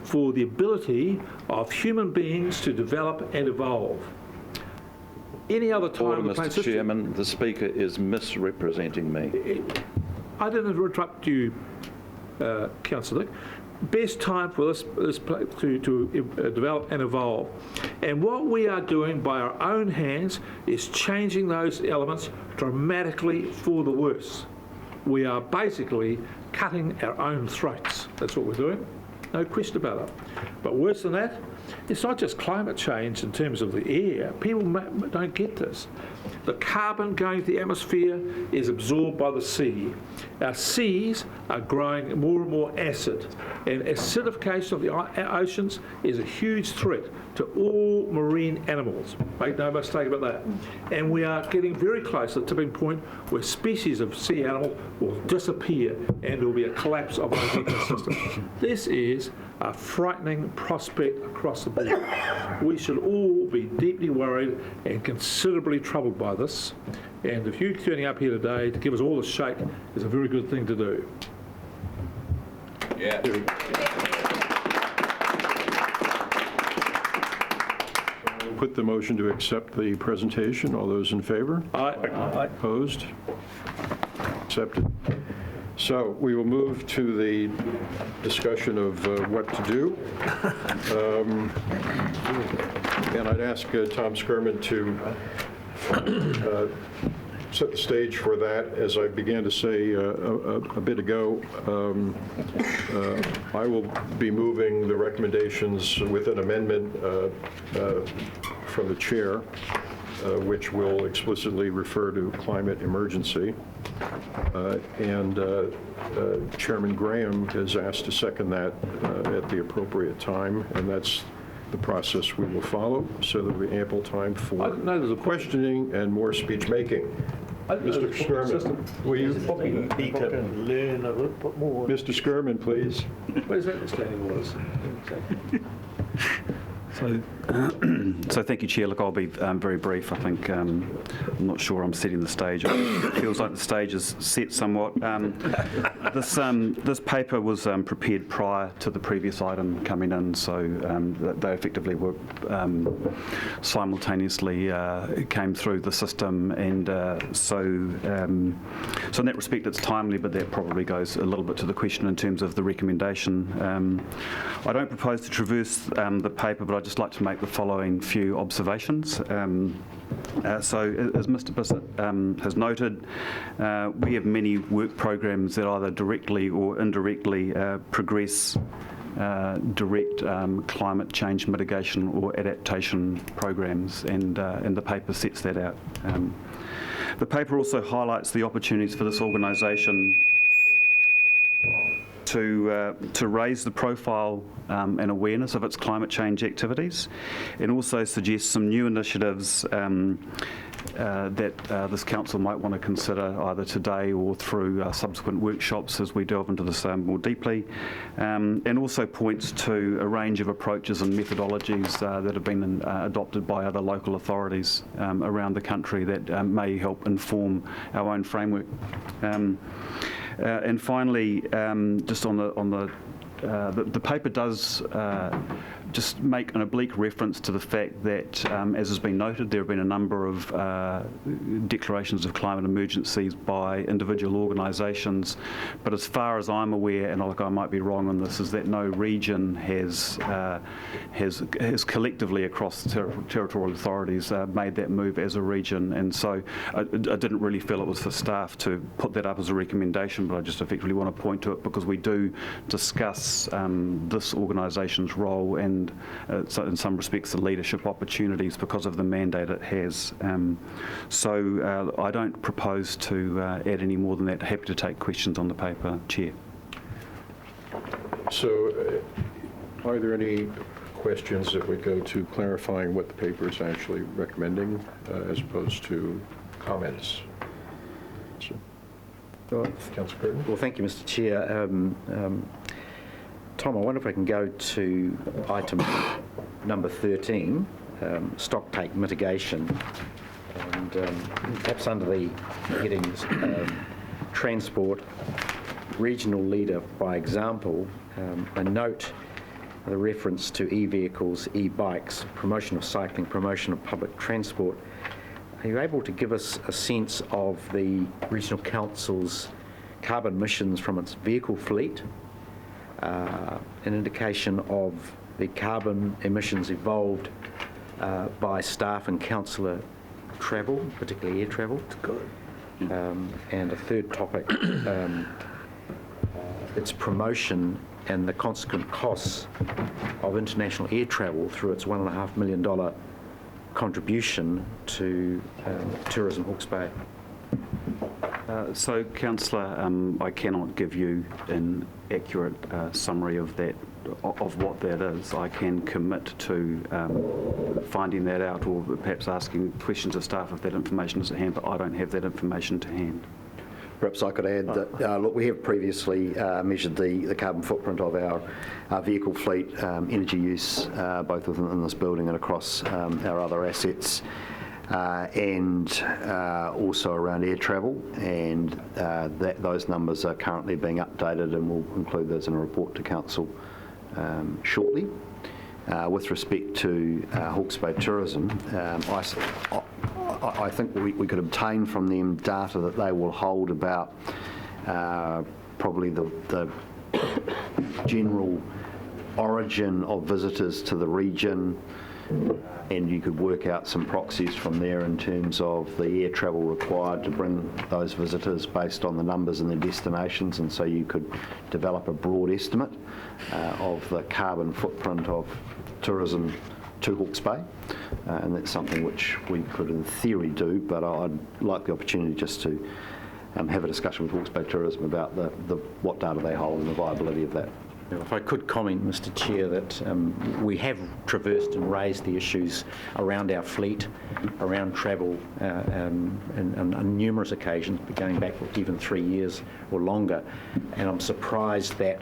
for the ability of human beings to develop and evolve. Any other time Order, in the plane's Mr. history- Chairman, the Speaker is misrepresenting me. I didn't interrupt you, Councillor Dick. Best time for this to develop and evolve. And what we are doing by our own hands is changing those elements dramatically for the worse. We are basically cutting our own throats. That's what we're doing. No question about it. But worse than that, it's not just climate change in terms of the air. People don't get this. The carbon going to the atmosphere is absorbed by the sea. Our seas are growing more and more acid, and acidification of the oceans is a huge threat to all marine animals. Make no mistake about that. And we are getting very close to the tipping point where species of sea animal will disappear and there will be a collapse of our ecosystem. This is a frightening prospect across the board. We should all be deeply worried and considerably troubled by this. And if you turning up here today to give us all a shake is a very good thing to do. Yeah. Put the motion to accept the presentation. All those in favor? Aye. Opposed? Accepted. So we will move to the discussion of what to do. And I'd ask Tom Skirman to set the stage for that. As I began to say a bit ago, I will be moving the recommendations with an amendment from the chair, which will explicitly refer to climate emergency. And Chairman Graham has asked to second that at the appropriate time, and that's the process we will follow, so there'll be ample time for questioning and more speech making. Mr. Skirman, will you? He can learn a little bit more. Mr. Skirman, please. Where's that standing orders? So thank you, Chair. Look, I'll be very brief. I think I'm not sure I'm setting the stage. It feels like the stage is set somewhat. This paper was prepared prior to the previous item coming in, so they effectively were simultaneously came through the system, and so in that respect it's timely, but that probably goes a little bit to the question in terms of the recommendation. I don't propose to traverse the paper, but I'd just like to make the following few observations. So as Mr. Bissett has noted, we have many work programs that either directly or indirectly progress direct climate change mitigation or adaptation programs, and the paper sets that out. The paper also highlights the opportunities for this organisation to raise the profile and awareness of its climate change activities, and also suggests some new initiatives that this council might want to consider either today or through subsequent workshops as we delve into this more deeply, and also points to a range of approaches and methodologies that have been adopted by other local authorities around the country that may help inform our own framework. And finally, just on the paper does just make an oblique reference to the fact that, as has been noted, there have been a number of declarations of climate emergencies by individual organisations, but as far as I'm aware, and I might be wrong on this, is that no region has collectively across the territorial authorities made that move as a region, and so I didn't really feel it was for staff to put that up as a recommendation, but I just effectively want to point to it because we do discuss this organisation's role and so in some respects the leadership opportunities because of the mandate it has. So I don't propose to add any more than that. Happy to take questions on the paper, Chair. So are there any questions that would go to clarifying what the paper is actually recommending as opposed to comments? Councillor Curtin. Well, thank you, Mr. Chair. Tom, I wonder if I can go to item number 13, stock take mitigation, and perhaps under the headings transport, regional leader by example, I note the reference to e-vehicles, e-bikes, promotion of cycling, promotion of public transport. Are you able to give us a sense of the Regional Council's carbon emissions from its vehicle fleet, an indication of the carbon emissions evolved by staff and councillor travel, particularly air travel? Good. And a third topic, its promotion and the consequent costs of international air travel through its $1.5 million contribution to tourism Hawke's Bay. So, Councillor, I cannot give you an accurate summary of that, of what that is. I can commit to finding that out, or perhaps asking questions of staff if that information is at hand, but I don't have that information to hand. Perhaps I could add that, look, we have previously measured the carbon footprint of our vehicle fleet, energy use, both within this building and across our other assets, and also around air travel, and those numbers are currently being updated, and we'll include those in a report to Council shortly. With respect to Hawke's Bay tourism, I think we could obtain from them data that they will hold about probably the general origin of visitors to the region, and you could work out some proxies from there in terms of the air travel required to bring those visitors based on the numbers and the destinations, and so you could develop a broad estimate of the carbon footprint of tourism to Hawke's Bay, and that's something which we could in theory do, but I'd like the opportunity just to have a discussion with Hawke's Bay Tourism about what data they hold and the viability of that. If I could comment, Mr Chair, that we have traversed and raised the issues around our fleet, around travel on numerous occasions, going back even 3 years or longer, and I'm surprised that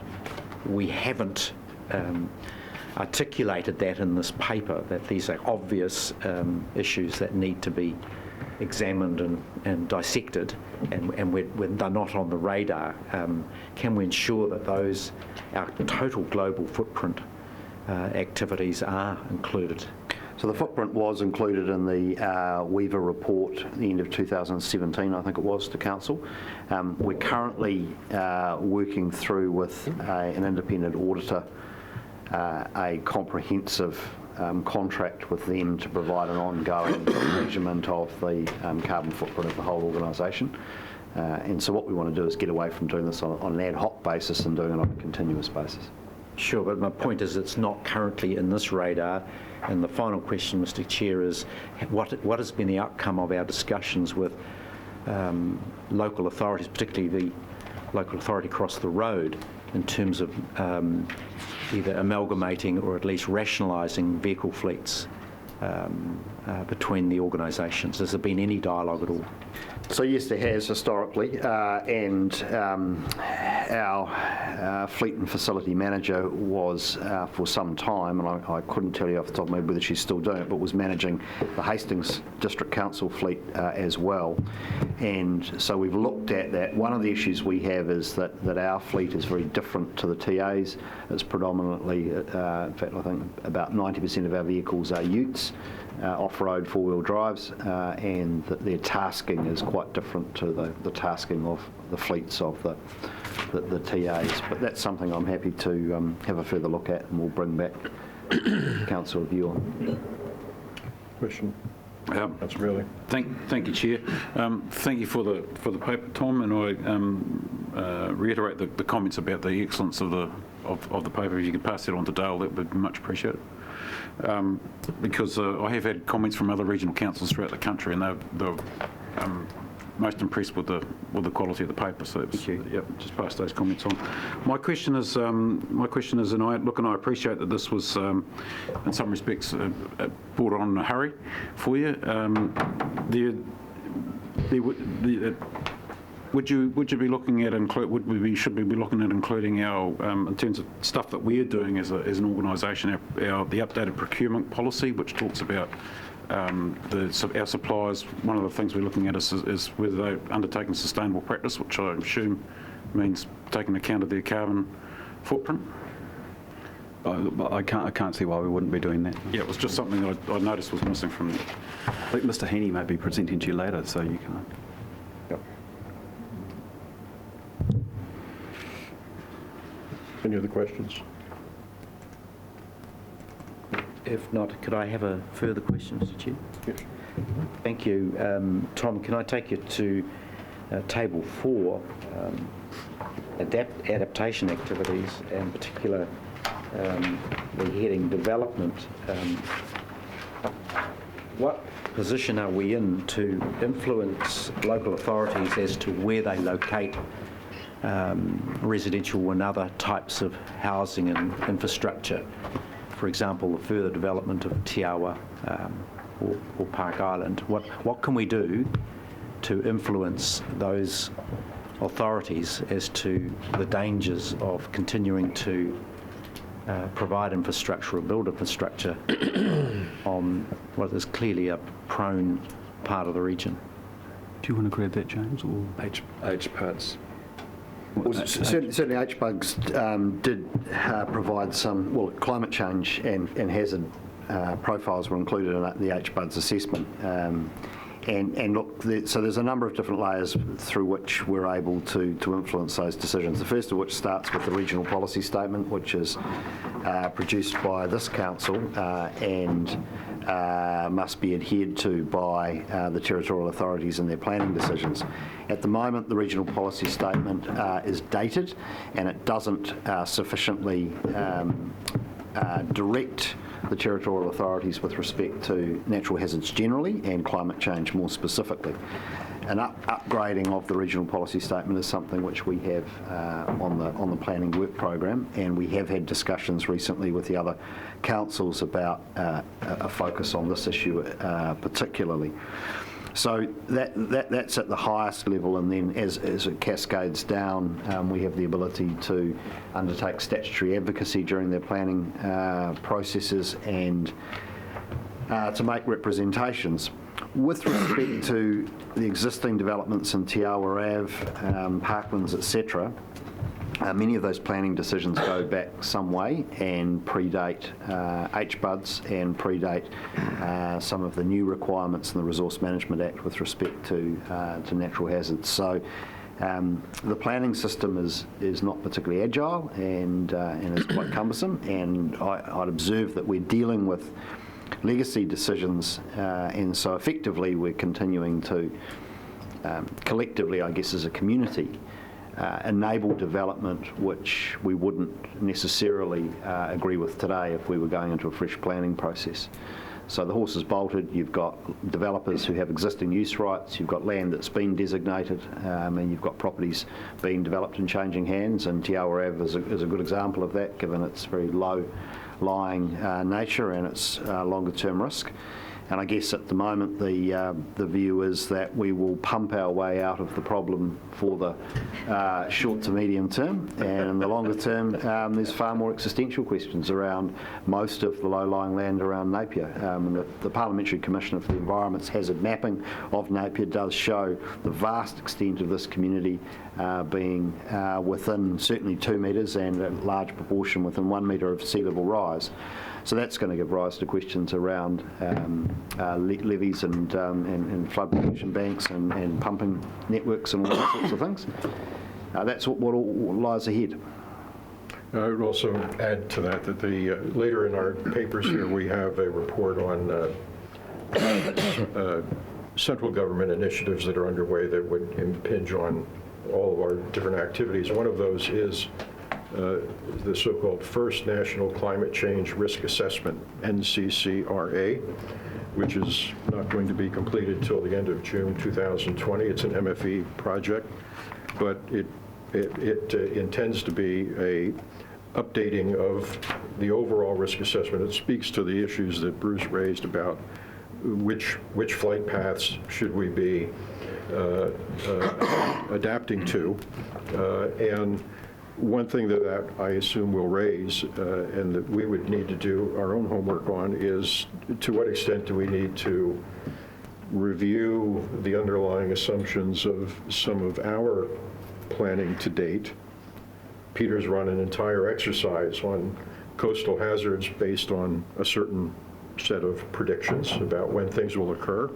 we haven't articulated that in this paper, that these are obvious issues that need to be examined and dissected, and when they're not on the radar, can we ensure that our total global footprint activities are included? So the footprint was included in the Weaver report at the end of 2017, I think it was, to Council. We're currently working through with an independent auditor a comprehensive contract with them to provide an ongoing measurement of the carbon footprint of the whole organisation. And so what we want to do is get away from doing this on an ad hoc basis and doing it on a continuous basis. Sure, but my point is it's not currently in this radar. And the final question, Mr Chair, is what has been the outcome of our discussions with local authorities, particularly the local authority across the road, in terms of either amalgamating or at least rationalising vehicle fleets between the organisations? Has there been any dialogue at all? So yes, there has historically, and our fleet and facility manager was for some time, and I couldn't tell you off the top of my head whether she's still doing it, but was managing the Hastings District Council fleet as well. And so we've looked at that. One of the issues we have is that our fleet is very different to the TA's. It's predominantly, in fact, I think about 90% of our vehicles are utes, off-road four-wheel drives, and their tasking is quite different to the tasking of the fleets of the TAs. But that's something I'm happy to have a further look at, and we'll bring back Council review on. Question? That's really. Thank you, Chair. Thank you for the paper, Tom, and I reiterate the comments about the excellence of the paper. If you could pass that on to Dale, that would be much appreciated. Because I have had comments from other regional councils throughout the country, and they're most impressed with the quality of the paper. So just pass those comments on. My question is, and I appreciate that this was, in some respects, brought on in a hurry for you. Would you be looking at should we be looking at including our in terms of stuff that we're doing as an organisation, the updated procurement policy, which talks about Our suppliers, one of the things we're looking at is whether they're undertaking sustainable practice, which I assume means taking account of their carbon footprint. I can't see why we wouldn't be doing that. Yeah, it was just something that I noticed was missing from there. I think Mr. Heaney may be presenting to you later, so you can. Yep. Any other questions? If not, could I have a further question, Mr. Chair? Yes. Thank you. Tom, can I take you to Table 4, adaptation activities, and in particular the heading development. What position are we in to influence local authorities as to where they locate residential and other types of housing and infrastructure? For example, the further development of Te Awa or Park Island. What can we do to influence those authorities as to the dangers of continuing to provide infrastructure or build infrastructure on what is clearly a prone part of the region? Do you want to grab that, James? Or HPADs. Well, certainly HBUGs did provide some, well, climate change and hazard profiles were included in the HBUGs assessment. And look, so there's a number of different layers through which we're able to influence those decisions. The first of which starts with the regional policy statement, which is produced by this council and must be adhered to by the territorial authorities in their planning decisions. At the moment, the regional policy statement is dated, and it doesn't sufficiently direct the territorial authorities with respect to natural hazards generally and climate change more specifically. An upgrading of the regional policy statement is something which we have on the planning work program, and we have had discussions recently with the other councils about a focus on this issue particularly. So that's at the highest level, and then as it cascades down, we have the ability to undertake statutory advocacy during their planning processes and to make representations. With respect to the existing developments in Te Awa Ave, Parklands, etc., many of those planning decisions go back some way and predate HBUDs and predate some of the new requirements in the Resource Management Act with respect to natural hazards. So the planning system is not particularly agile and is quite cumbersome, and I'd observe that we're dealing with legacy decisions, and so effectively we're continuing to collectively, I guess, as a community, enable development which we wouldn't necessarily agree with today if we were going into a fresh planning process. So the horse is bolted. You've got developers who have existing use rights, you've got land that's been designated, and you've got properties being developed and changing hands, and Te Awa Ave is a good example of that, given its very low-lying nature and its longer-term risk. And I guess at the moment the view is that we will pump our way out of the problem for the short to medium term, and in the longer term there's far more existential questions around most of the low-lying land around Napier. And the Parliamentary Commissioner for the Environment's hazard mapping of Napier does show the vast extent of this community being within certainly 2 metres and a large proportion within 1 metre of sea level rise. So that's going to give rise to questions around levees and flood protection banks and pumping networks and all those sorts of things. That's what all lies ahead. I would also add to that the later in our papers here we have a report on central government initiatives that are underway that would impinge on all of our different activities. One of those is the so-called First National Climate Change Risk Assessment, NCCRA, which is not going to be completed till the end of June 2020. It's an MFE project, but it intends to be a updating of the overall risk assessment. It speaks to the issues that Bruce raised about which flight paths should we be adapting to, and One thing that I assume we'll raise and that we would need to do our own homework on is to what extent do we need to review the underlying assumptions of some of our planning to date. Peter's run an entire exercise on coastal hazards based on a certain set of predictions about when things will occur,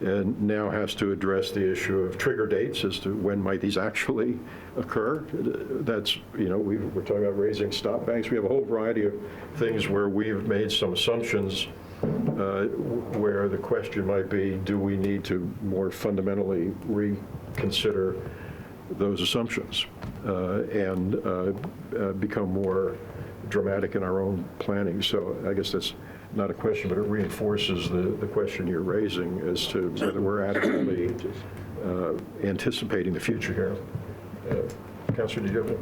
and now has to address the issue of trigger dates as to when might these actually occur. That's, we're talking about raising stop banks. We have a whole variety of things where we've made some assumptions where the question might be, do we need to more fundamentally reconsider those assumptions and become more dramatic in our own planning? So I guess that's not a question, but it reinforces the question you're raising as to whether we're adequately anticipating the future here. Councillor, did you have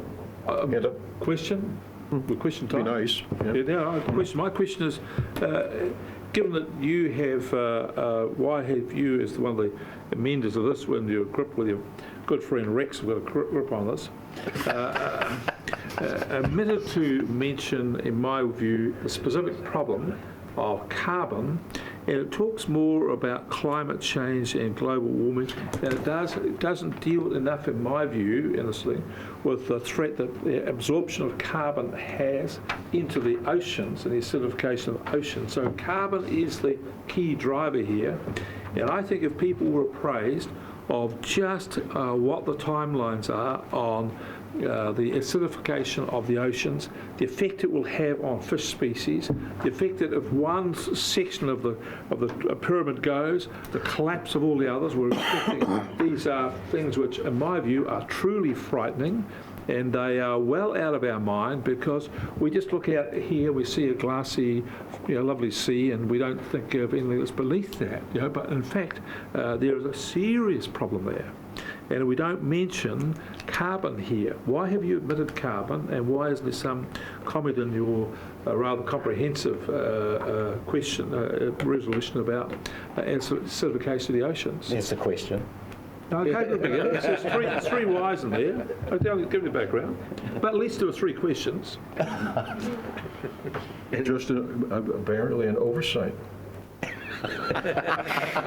a hand up? Question? Question time? Be nice. My question is, given that you have, why have you, as one of the amenders of this, when you're grip with your good friend Rex, we've got a grip on this, omitted to mention, in my view, the specific problem of carbon, and it talks more about climate change and global warming, and it doesn't deal enough, in my view, in this thing, with the threat that the absorption of carbon has into the oceans and the acidification of oceans. So carbon is the key driver here, and I think if people were appraised of just what the timelines are on the acidification of the oceans, the effect it will have on fish species, the effect that if one section of the pyramid goes, the collapse of all the others, we're expecting. These are things which, in my view, are truly frightening, and they are well out of our mind, because we just look out here, we see a glassy, lovely sea, and we don't think of anything that's beneath that. But in fact, there is a serious problem there. And we don't mention carbon here. Why have you omitted carbon, and why isn't there some comment in your rather comprehensive resolution about acidification of the oceans? That's the question. No, okay, at the beginning. There's three Y's in there. I'll give you the background. But at least there were three questions. Just apparently an oversight.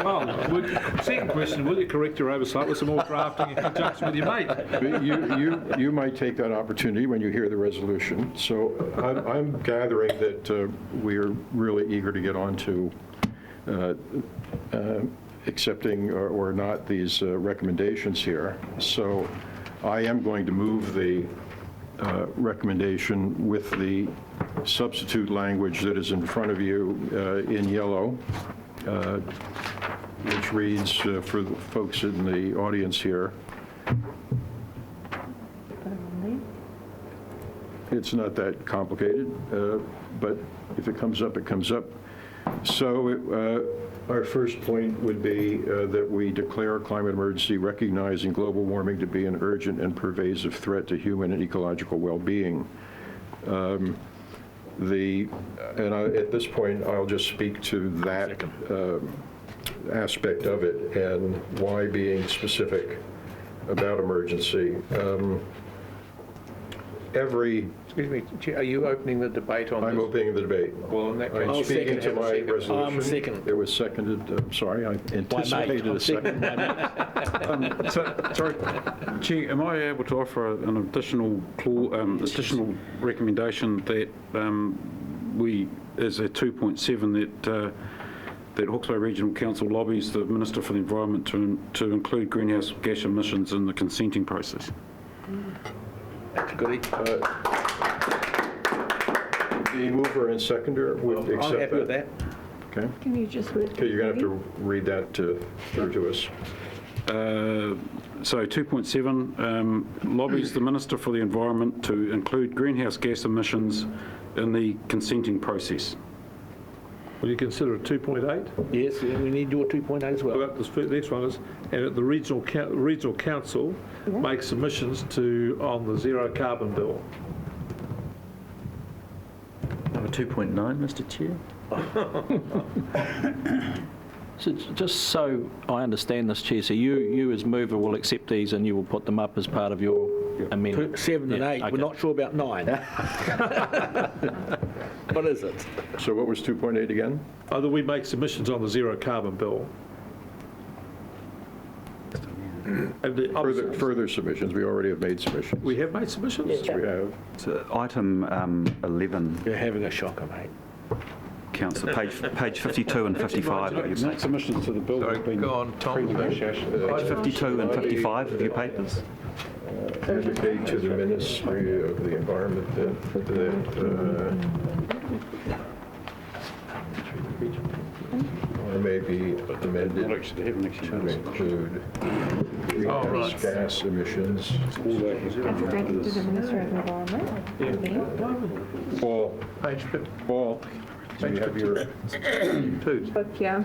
Well, second question, will you correct your oversight with some more drafting in conjunction with your mate? You might take that opportunity when you hear the resolution. So I'm gathering that we're really eager to get on to accepting or not these recommendations here. So I am going to move the recommendation with the substitute language that is in front of you in yellow, which reads for the folks in the audience here. It's not that complicated, but if it comes up, it comes up. So our first point would be that we declare a climate emergency, recognizing global warming to be an urgent and pervasive threat to human and ecological well-being. At this point, I'll just speak to that aspect of it and why being specific about emergency. Excuse me, Chair, are you opening the debate on this? I'm opening the debate. Well, in that case, I'm speaking to my resolution. I'm second. It was seconded, sorry, I anticipated a second. Sorry, Chair, am I able to offer an additional recommendation that we, as a 2.7, that Hawke's Bay Regional Council lobbies the Minister for the Environment to include greenhouse gas emissions in the consenting process? that's a goodie. The mover and seconder would accept that. I'm happy with that. Okay. Can you just read? Okay, you're going to have to read that through to us. So 2.7 lobbies the Minister for the Environment to include greenhouse gas emissions in the consenting process. Will you consider a 2.8? Yes, we need your 2.8 as well. Well, the next one is, and the regional council makes submissions on the zero carbon bill. Number 2.9, Mr. Chair. So just so I understand this, Chair, so you as mover will accept these and you will put them up as part of your amendment? 7 and Yeah, 8, okay. we're not sure about 9. What is it? So what was 2.8 again? Either we make submissions on the zero carbon bill. And the opposite- Further submissions, we already have made submissions. We have made submissions? Yes, we have. So item 11, You're having a shocker, mate. Councillor, page 52 and 55 of your papers. Submissions to the bill Sorry, have been go on, Tom. pre-negotiated. Page 52 and 55 of your papers. Indicate to the Ministry of the Environment that or may be amended to include greenhouse gas emissions. And granted to the Minister of Environment. Paul, Page 50. Paul, do you have your, 2. But yeah,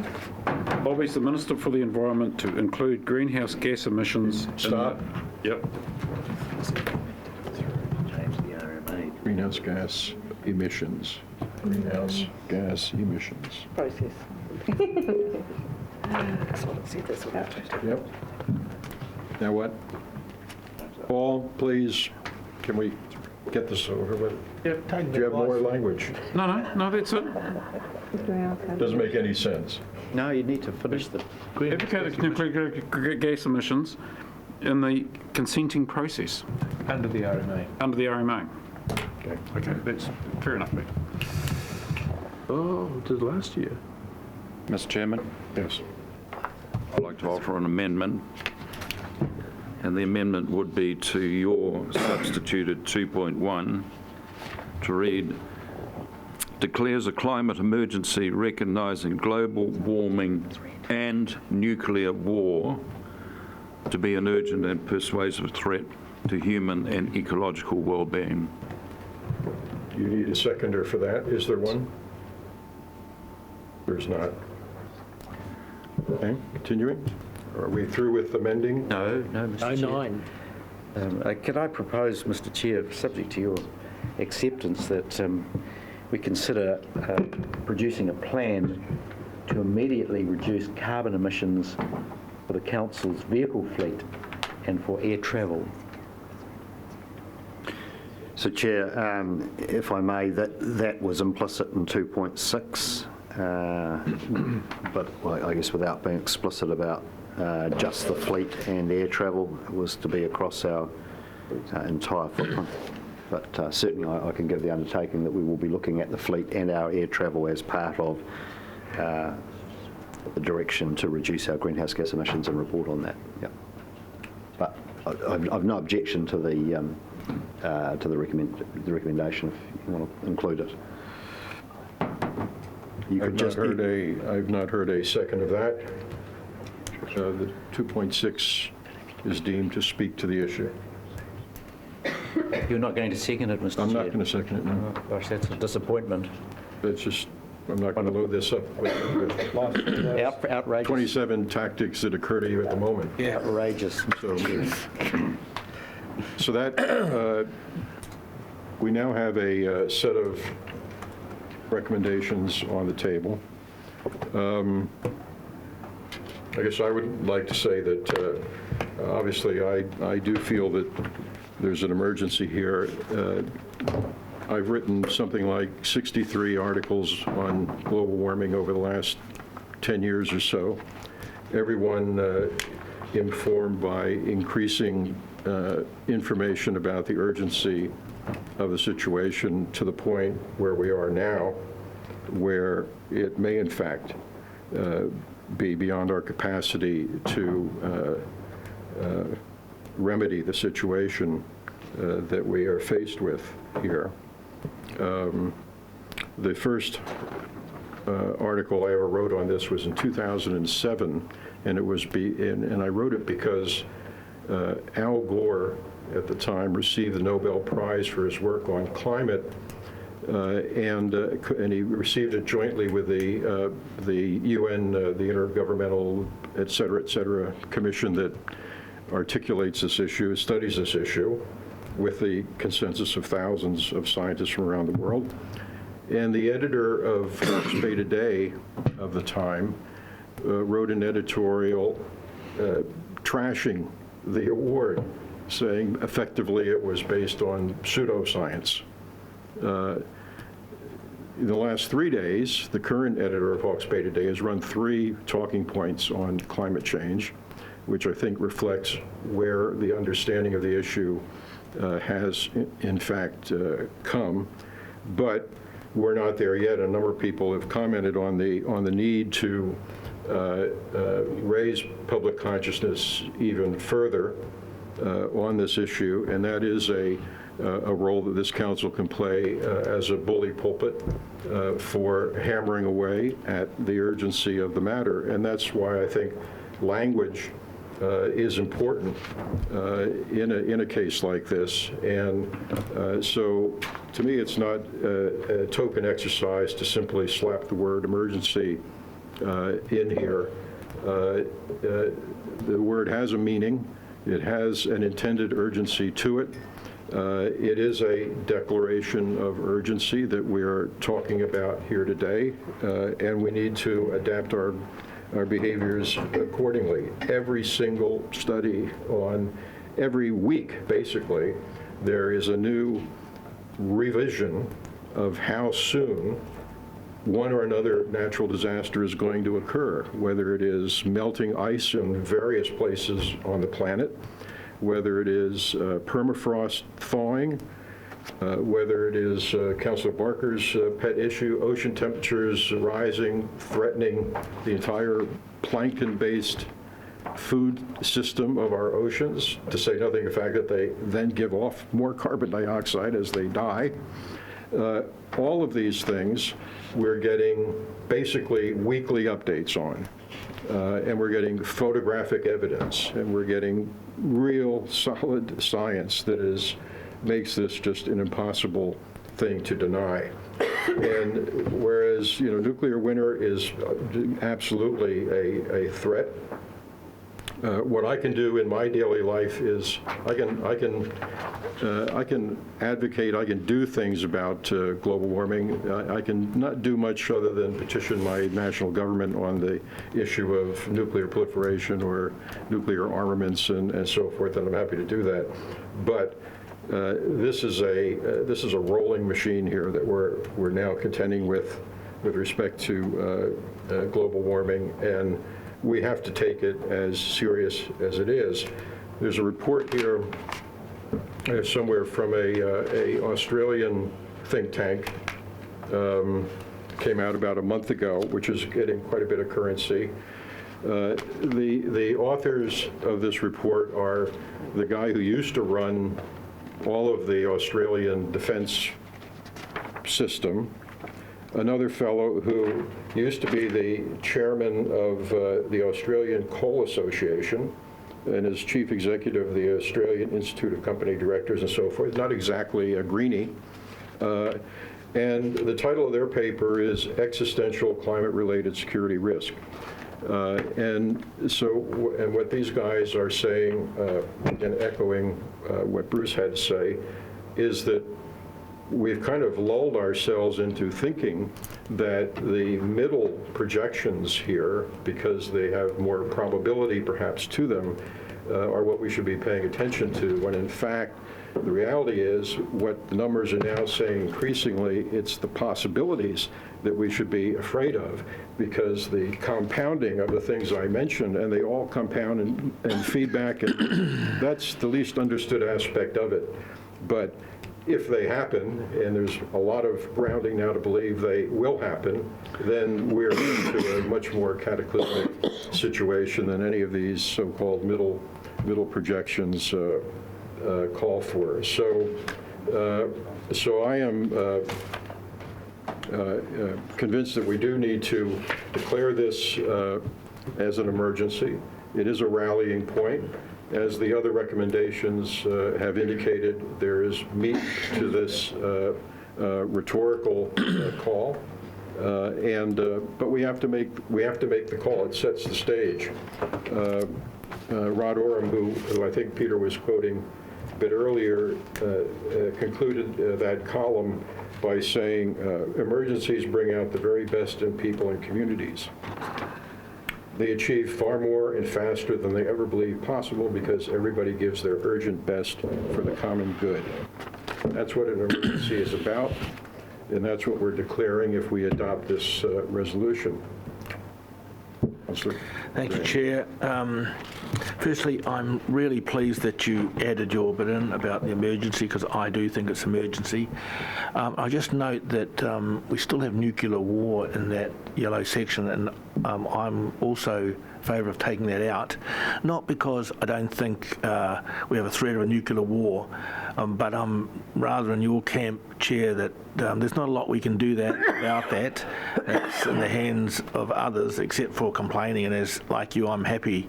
Lobbies the Minister for the Environment to include greenhouse gas emissions. stop, Yep. greenhouse gas emissions, greenhouse gas emissions. process. Yep. Now what? Paul, please, can we get this over with? Do you have more language? No, that's it. Doesn't make any sense. No, you need to finish the... Advocate the include gas emissions in the consenting process Under the RMA. under the RMA. Okay. Okay, that's fair enough, Pete. Oh, we did last year. Mr. Chairman, Yes. I'd like to offer an amendment, and the amendment would be to your substituted 2.1 to read, declares a climate emergency recognising global warming and nuclear war to be an urgent and persuasive threat to human and ecological well-being. You need a seconder for that. Is there one? There's not. Okay, continuing. Are we through with amending? No, Mr. Chair. 9. Could I propose, Mr. Chair, subject to your acceptance, that we consider producing a plan to immediately reduce carbon emissions for the council's vehicle fleet and for air travel? So, Chair, if I may, that was implicit in 2.6, but I guess without being explicit about just the fleet and air travel, it was to be across our entire footprint. But certainly I can give the undertaking that we will be looking at the fleet and our air travel as part of the direction to reduce our greenhouse gas emissions and report on that. Yep. But I've no objection to the recommendation if you want to include it. You could just I've not heard a second of that. The 2.6 is deemed to speak to the issue. You're not going to second it, Mr. Chair? I'm not going to second it, no. Oh, gosh, that's a disappointment. It's just, I'm not going to load this up with Outrageous. 27 tactics that occur to you at the moment. Outrageous. So that, we now have a set of recommendations on the table. I guess I would like to say that, obviously, I do feel that there's an emergency here. I've written something like 63 articles on global warming over the last 10 years or so. Everyone informed by increasing information about the urgency of the situation to the point where we are now, where it may in fact be beyond our capacity to remedy the situation that we are faced with here. The first article I ever wrote on this was in 2007, and it was and I wrote it because Al Gore at the time received the Nobel Prize for his work on climate, and he received it jointly with the UN, the Intergovernmental, et cetera, commission that articulates this issue, studies this issue, with the consensus of thousands of scientists from around the world. And the editor of Spade a Day of the time wrote an editorial trashing the award, saying effectively it was based on pseudoscience. In the last 3 days, the current editor of Hawke's Bay Today has run 3 talking points on climate change, which I think reflects where the understanding of the issue has, in fact, come. But we're not there yet. A number of people have commented on the need to raise public consciousness even further on this issue, and that is a role that this council can play as a bully pulpit for hammering away at the urgency of the matter. And that's why I think language is important in a case like this. And so to me, it's not a token exercise to simply slap the word emergency in here. The word has a meaning. It has an intended urgency to it. It is a declaration of urgency that we are talking about here today, and we need to adapt our behaviors accordingly. Every single study on every week, basically, there is a new revision of how soon one or another natural disaster is going to occur, whether it is melting ice in various places on the planet, whether it is permafrost thawing, whether it is Councillor Barker's pet issue, ocean temperatures rising, threatening the entire plankton-based food system of our oceans, to say nothing of the fact that they then give off more carbon dioxide as they die. All of these things we're getting basically weekly updates on. And we're getting photographic evidence, and we're getting real solid science that makes this just an impossible thing to deny. And whereas, nuclear winter is absolutely a threat, what I can do in my daily life is I can advocate, I can do things about global warming. I can not do much other than petition my national government on the issue of nuclear proliferation or nuclear armaments and so forth, and I'm happy to do that. But this is a rolling machine here that we're now contending with respect to global warming, and we have to take it as serious as it is. There's a report here somewhere from a Australian think tank, came out about a month ago, which is getting quite a bit of currency. The authors of this report are the guy who used to run all of the Australian defense system, another fellow who used to be the chairman of the Australian Coal Association and is chief executive of the Australian Institute of Company Directors and so forth, not exactly a greenie. And the title of their paper is Existential Climate-Related Security Risk. And what these guys are saying, and echoing what Bruce had to say, is that we've kind of lulled ourselves into thinking that the middle projections here, because they have more probability perhaps to them, are what we should be paying attention to, when in fact the reality is what the numbers are now saying increasingly, it's the possibilities that we should be afraid of, because the compounding of the things I mentioned, and they all compound and feedback, and that's the least understood aspect of it. But if they happen, and there's a lot of grounding now to believe they will happen, then we're into a much more cataclysmic situation than any of these so-called middle projections call for. So I am convinced that we do need to declare this as an emergency. It is a rallying point. As the other recommendations have indicated, there is meat to this rhetorical call, but we have to make the call. It sets the stage. Rod Oram, who I think Peter was quoting a bit earlier, concluded that column by saying, emergencies bring out the very best in people and communities. They achieve far more and faster than they ever believed possible because everybody gives their urgent best for the common good. That's what an emergency is about, and that's what we're declaring if we adopt this resolution. Councillor Thank you, Chair. Firstly, I'm really pleased that you added your bit in about the emergency, because I do think it's emergency. I just note that we still have nuclear war in that yellow section, and I'm also in favour of taking that out, not because I don't think we have a threat of a nuclear war, but I'm rather in your camp, Chair, that there's not a lot we can do about that. It's in the hands of others, except for complaining, and as like you, I'm happy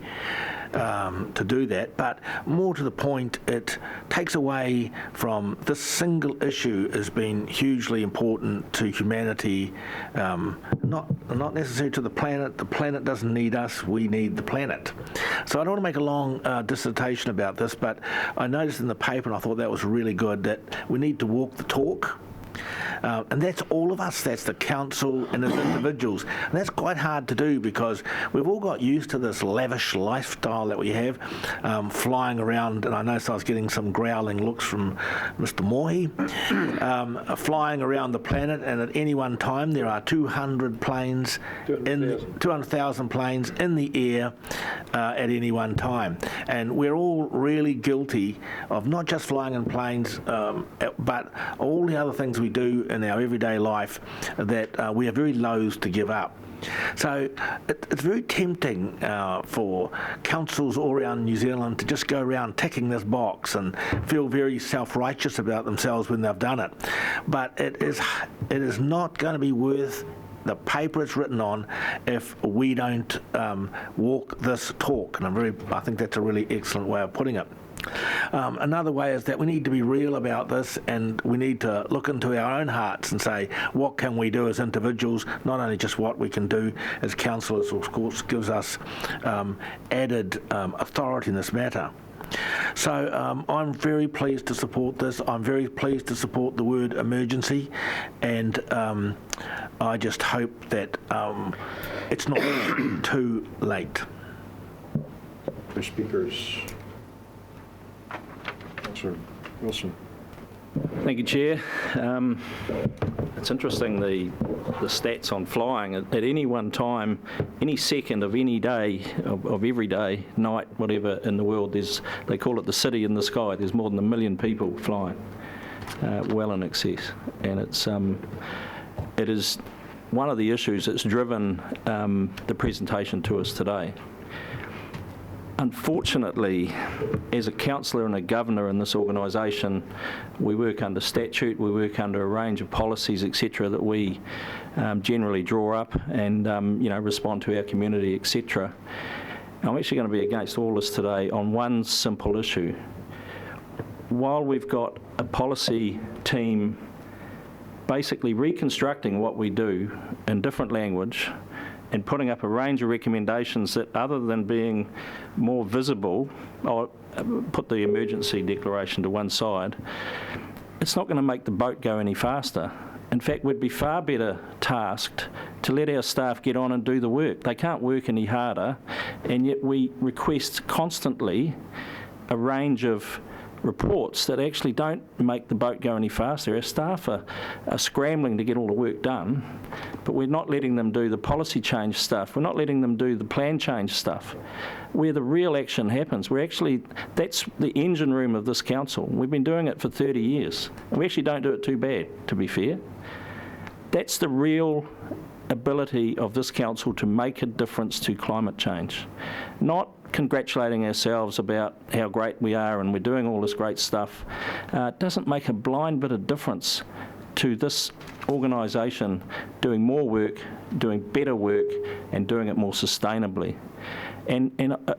to do that. But more to the point, it takes away from this single issue as being hugely important to humanity, not necessarily to the planet. The planet doesn't need us, we need the planet. So I don't want to make a long dissertation about this, but I noticed in the paper, and I thought that was really good, that we need to walk the talk. And that's all of us, that's the council and as individuals. And that's quite hard to do because we've all got used to this lavish lifestyle that we have, flying around, and I noticed I was getting some growling looks from Mr. Mohi, flying around the planet, and at any one time there are 200,000 planes in the air at any one time. And we're all really guilty of not just flying in planes, but all the other things we do in our everyday life that we are very loath to give up. So it's very tempting for councils all around New Zealand to just go around ticking this box and feel very self-righteous about themselves when they've done it. But it is not going to be worth the paper it's written on if we don't walk this talk. And I think that's a really excellent way of putting it. Another way is that we need to be real about this, and we need to look into our own hearts and say, what can we do as individuals, not only just what we can do as councillors, of course, gives us added authority in this matter. So I'm very pleased to support this. I'm very pleased to support the word emergency, and I just hope that it's not too late. Other speakers. Councillor Wilson. Thank you, Chair. It's interesting, the stats on flying. At any one time, any second of any day, of every day, night, whatever in the world, they call it the city in the sky. There's more than 1 million people flying, well in excess. And it is one of the issues that's driven the presentation to us today. Unfortunately, as a councillor and a governor in this organisation, we work under statute, we work under a range of policies, etc., that we generally draw up and respond to our community, etc. I'm actually going to be against all this today on one simple issue. While we've got a policy team basically reconstructing what we do in different language and putting up a range of recommendations that, other than being more visible, I'll put the emergency declaration to one side, it's not going to make the boat go any faster. In fact, we'd be far better tasked to let our staff get on and do the work. They can't work any harder, and yet we request constantly a range of reports that actually don't make the boat go any faster. Our staff are scrambling to get all the work done, but we're not letting them do the policy change stuff. We're not letting them do the plan change stuff. Where the real action happens, that's the engine room of this council. We've been doing it for 30 years. And we actually don't do it too bad, to be fair. That's the real ability of this council to make a difference to climate change. Not congratulating ourselves about how great we are and we're doing all this great stuff. It doesn't make a blind bit of difference to this organisation doing more work, doing better work, and doing it more sustainably. And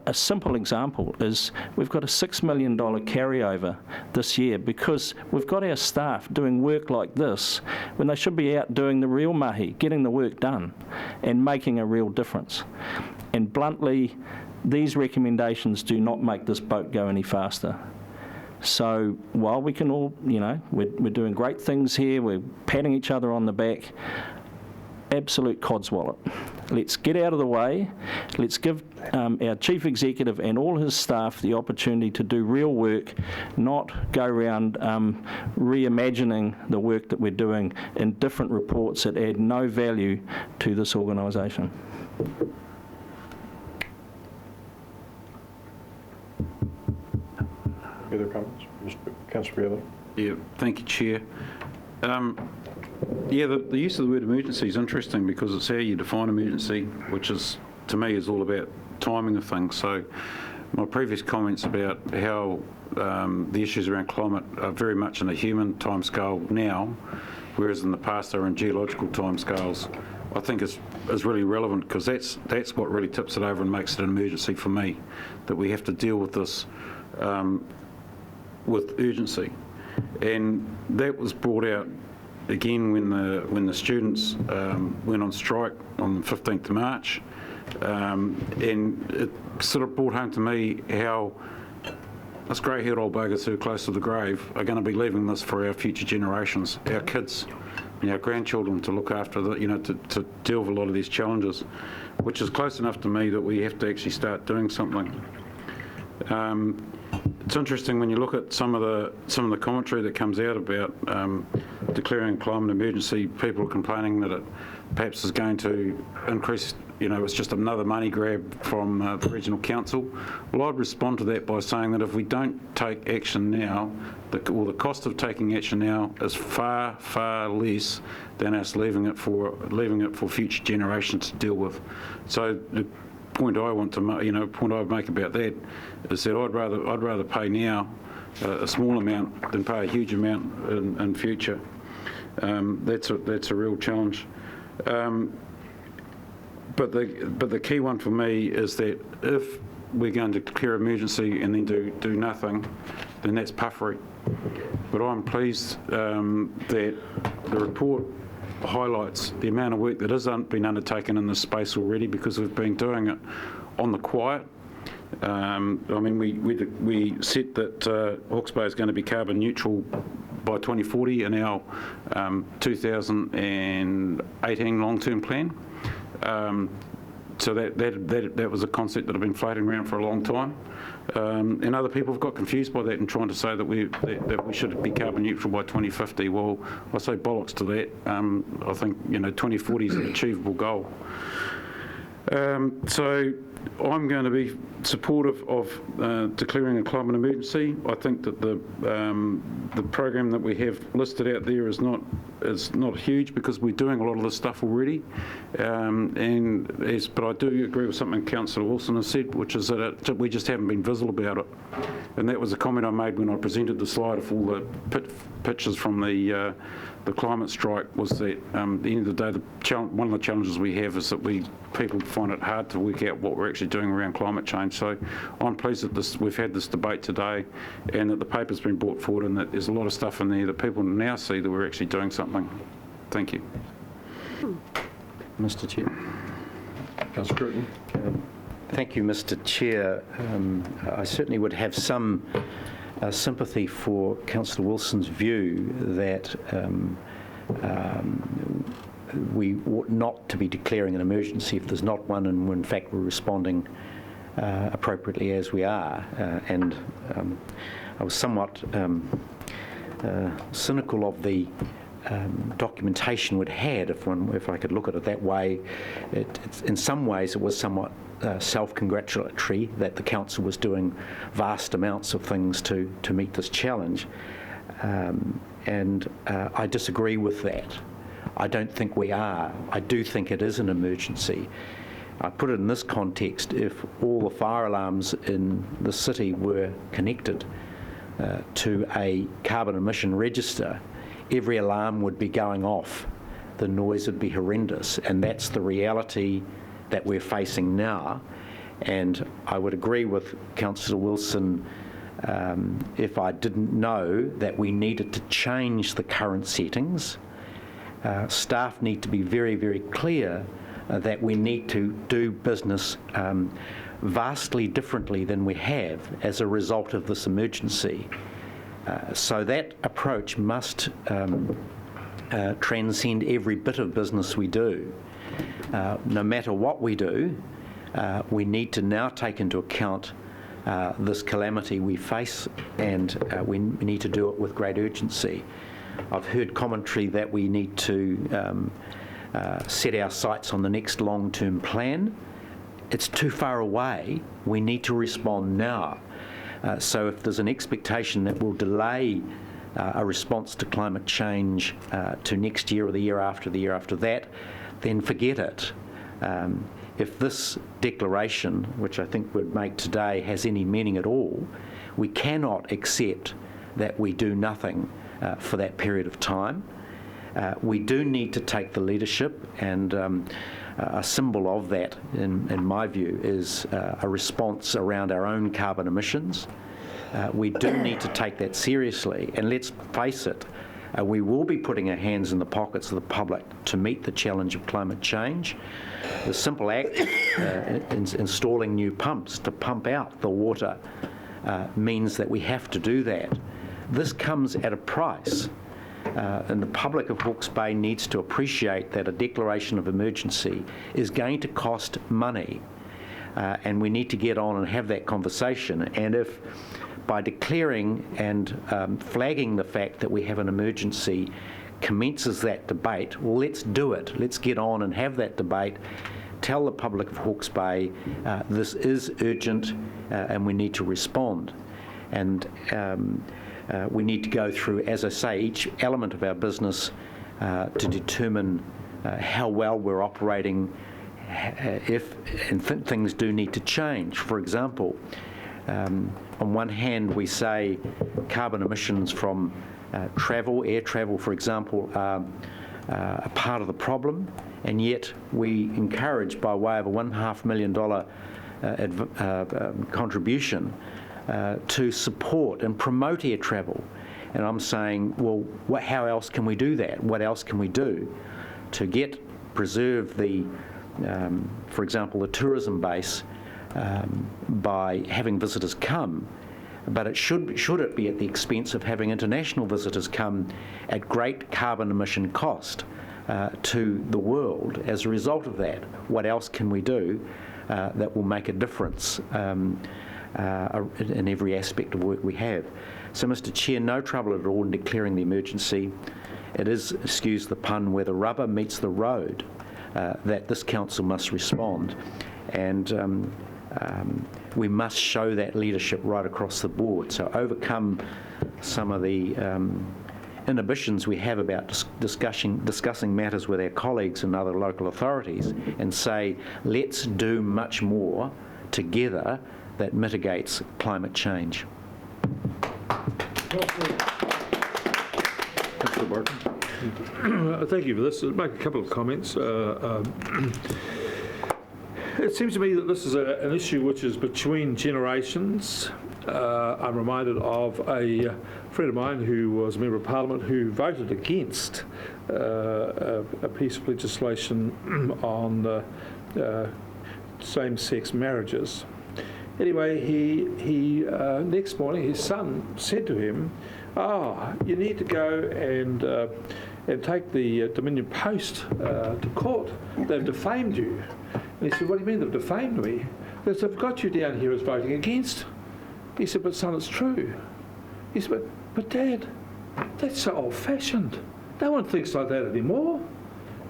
a simple example is we've got a $6 million carryover this year because we've got our staff doing work like this when they should be out doing the real mahi, getting the work done and making a real difference. And bluntly, these recommendations do not make this boat go any faster. So while we can all, we're doing great things here, we're patting each other on the back, absolute codswallop. Let's get out of the way. Let's give our Chief Executive and all his staff the opportunity to do real work, not go around reimagining the work that we're doing in different reports that add no value to this organisation. Any other comments? Councillor Brearley? Yeah, thank you, Chair. Yeah, the use of the word emergency is interesting because it's how you define emergency, which is, to me, is all about timing of things. So my previous comments about how the issues around climate are very much in a human timescale now, whereas in the past they were in geological timescales, I think is really relevant, because that's what really tips it over and makes it an emergency for me, that we have to deal with this with urgency. And that was brought out again when the students went on strike on the 15th of March, and it sort of brought home to me how us grey-haired old buggers who are close to the grave are going to be leaving this for our future generations, our kids and our grandchildren to look after, to deal with a lot of these challenges, which is close enough to me that we have to actually start doing something. It's interesting when you look at some of the commentary that comes out about declaring a climate emergency. People are complaining that it perhaps is going to increase. It's just another money grab from the regional council. Well, I'd respond to that by saying that if we don't take action now, the cost of taking action now is far, far less than us leaving it for future generations to deal with. So the point I want to point I would make about that is that I'd rather pay now a small amount than pay a huge amount in future. That's a real challenge. But the key one for me is that if we're going to declare emergency and then do nothing, then that's puffery. But I'm pleased that the report highlights the amount of work that has been undertaken in this space already, because we've been doing it on the quiet. I mean, we set that Hawke's Bay is going to be carbon neutral by 2040 in our 2018 long-term plan. So that was a concept that had been floating around for a long time. And other people have got confused by that and trying to say that we should be carbon neutral by 2050. Well, I say bollocks to that. I think 2040 is an achievable goal. So I'm going to be supportive of declaring a climate emergency. I think that the program that we have listed out there is not huge, because we're doing a lot of this stuff already. But I do agree with something Councillor Wilson has said, which is that we just haven't been visible about it. And that was a comment I made when I presented the slide of all the pictures from the climate strike, was that at the end of the day, one of the challenges we have is that people find it hard to work out what we're actually doing around climate change. So I'm pleased that we've had this debate today, and that the paper's been brought forward, and that there's a lot of stuff in there that people now see that we're actually doing something. Thank you. Mr. Chair. Councillor Cruton. Thank you, Mr. Chair. I certainly would have some sympathy for Councillor Wilson's view that we ought not to be declaring an emergency if there's not one, and in fact we're responding appropriately as we are. And I was somewhat cynical of the documentation we'd had, if I could look at it that way. In some ways it was somewhat self-congratulatory that the council was doing vast amounts of things to meet this challenge, and I disagree with that. I don't think we are. I do think it is an emergency. I put it in this context: if all the fire alarms in the city were connected to a carbon emission register, every alarm would be going off. The noise would be horrendous, and that's the reality that we're facing now. And I would agree with Councillor Wilson if I didn't know that we needed to change the current settings. Staff need to be very, very clear that we need to do business vastly differently than we have as a result of this emergency. So that approach must transcend every bit of business we do. No matter what we do, we need to now take into account this calamity we face, and we need to do it with great urgency. I've heard commentary that we need to set our sights on the next long-term plan. It's too far away. We need to respond now. So if there's an expectation that we'll delay a response to climate change to next year or the year after that, then forget it. If this declaration, which I think we'd make today, has any meaning at all, we cannot accept that we do nothing for that period of time. We do need to take the leadership, and a symbol of that, in my view, is a response around our own carbon emissions. We do need to take that seriously, and let's face it, we will be putting our hands in the pockets of the public to meet the challenge of climate change. The simple act of installing new pumps to pump out the water means that we have to do that. This comes at a price, and the public of Hawke's Bay needs to appreciate that a declaration of emergency is going to cost money, and we need to get on and have that conversation. And if by declaring and flagging the fact that we have an emergency commences that debate, well, let's do it. Let's get on and have that debate. Tell the public of Hawke's Bay this is urgent and we need to respond. And we need to go through, as I say, each element of our business to determine how well we're operating, if things do need to change. For example, on one hand, we say carbon emissions from air travel, for example, are a part of the problem, and yet we encourage, by way of a $1.5 million contribution, to support and promote air travel. And I'm saying, well, how else can we do that? What else can we do to preserve the, for example, the tourism base by having visitors come? But should it be at the expense of having international visitors come at great carbon emission cost to the world as a result of that? What else can we do that will make a difference in every aspect of work we have? So, Mr. Chair, no trouble at all in declaring the emergency. It is, excuse the pun, where the rubber meets the road that this council must respond. And we must show that leadership right across the board. So overcome some of the inhibitions we have about discussing matters with our colleagues and other local authorities, and say, let's do much more together that mitigates climate change. Councillor Barton. Thank you for this. I'll make a couple of comments. It seems to me that this is an issue which is between generations. I'm reminded of a friend of mine who was a Member of Parliament who voted against a piece of legislation on same-sex marriages. Anyway, he next morning his son said to him, you need to go and take the Dominion Post to court. They've defamed you. And he said, what do you mean they've defamed me? They said, they've got you down here as voting against. He said, but son, it's true. He said, but Dad, that's so old-fashioned. No one thinks like that anymore.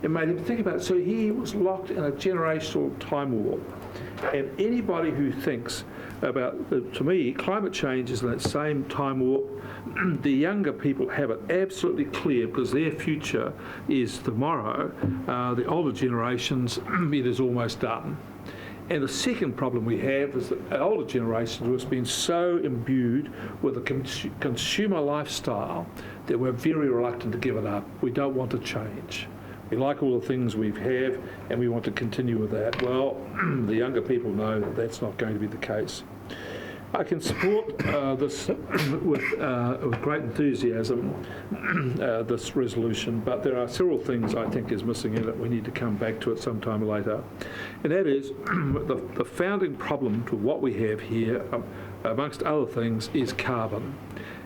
It made him think about it. So he was locked in a generational time warp. And anybody who thinks about, to me, climate change is in that same time warp. The younger people have it absolutely clear because their future is tomorrow. The older generations, it is almost done. And the second problem we have is that the older generation has been so imbued with a consumer lifestyle that we're very reluctant to give it up. We don't want to change. We like all the things we have and we want to continue with that. Well, the younger people know that that's not going to be the case. I can support this with great enthusiasm, this resolution, but there are several things I think is missing in it. We need to come back to it sometime later. And that is the founding problem to what we have here, amongst other things, is carbon.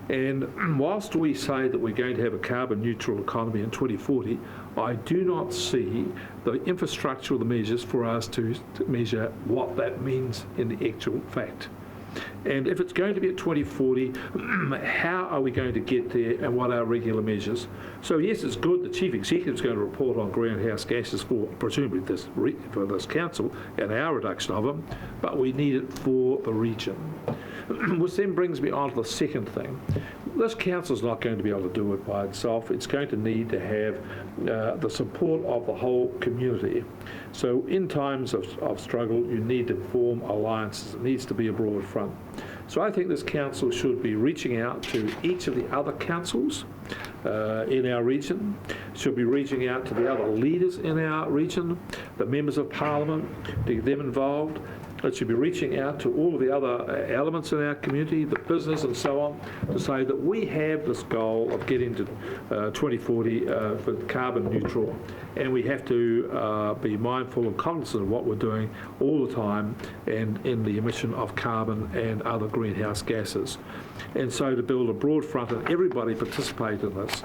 And whilst we say that we're going to have a carbon neutral economy in 2040, I do not see the infrastructure or the measures for us to measure what that means in the actual fact. And if it's going to be at 2040, how are we going to get there and what are regular measures? So yes, it's good the Chief Executive is going to report on greenhouse gases for presumably for this council and our reduction of them, but we need it for the region. Which then brings me on to the second thing. This council's not going to be able to do it by itself. It's going to need to have the support of the whole community. So in times of struggle, you need to form alliances. It needs to be a broad front. So I think this council should be reaching out to each of the other councils in our region, should be reaching out to the other leaders in our region, the members of parliament, to get them involved. It should be reaching out to all of the other elements in our community, the business and so on, to say that we have this goal of getting to 2040 for carbon neutral, and we have to be mindful and cognizant of what we're doing all the time and in the emission of carbon and other greenhouse gases. And so to build a broad front and everybody participate in this.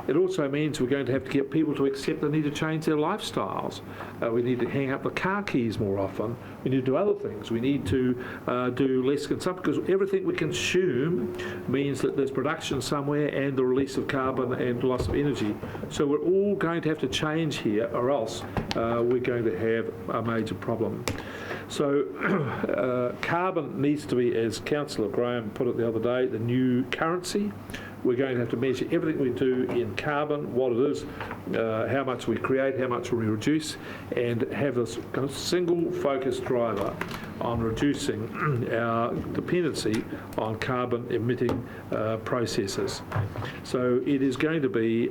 It also means we're going to have to get people to accept they need to change their lifestyles. We need to hang up the car keys more often. We need to do other things. We need to do less consumption, because everything we consume means that there's production somewhere and the release of carbon and loss of energy. So we're all going to have to change here, or else we're going to have a major problem. So carbon needs to be, as Councillor Graham put it the other day, the new currency. We're going to have to measure everything we do in carbon, what it is, how much we create, how much we reduce, and have this kind of single focused driver on reducing our dependency on carbon emitting processes. So it is going to be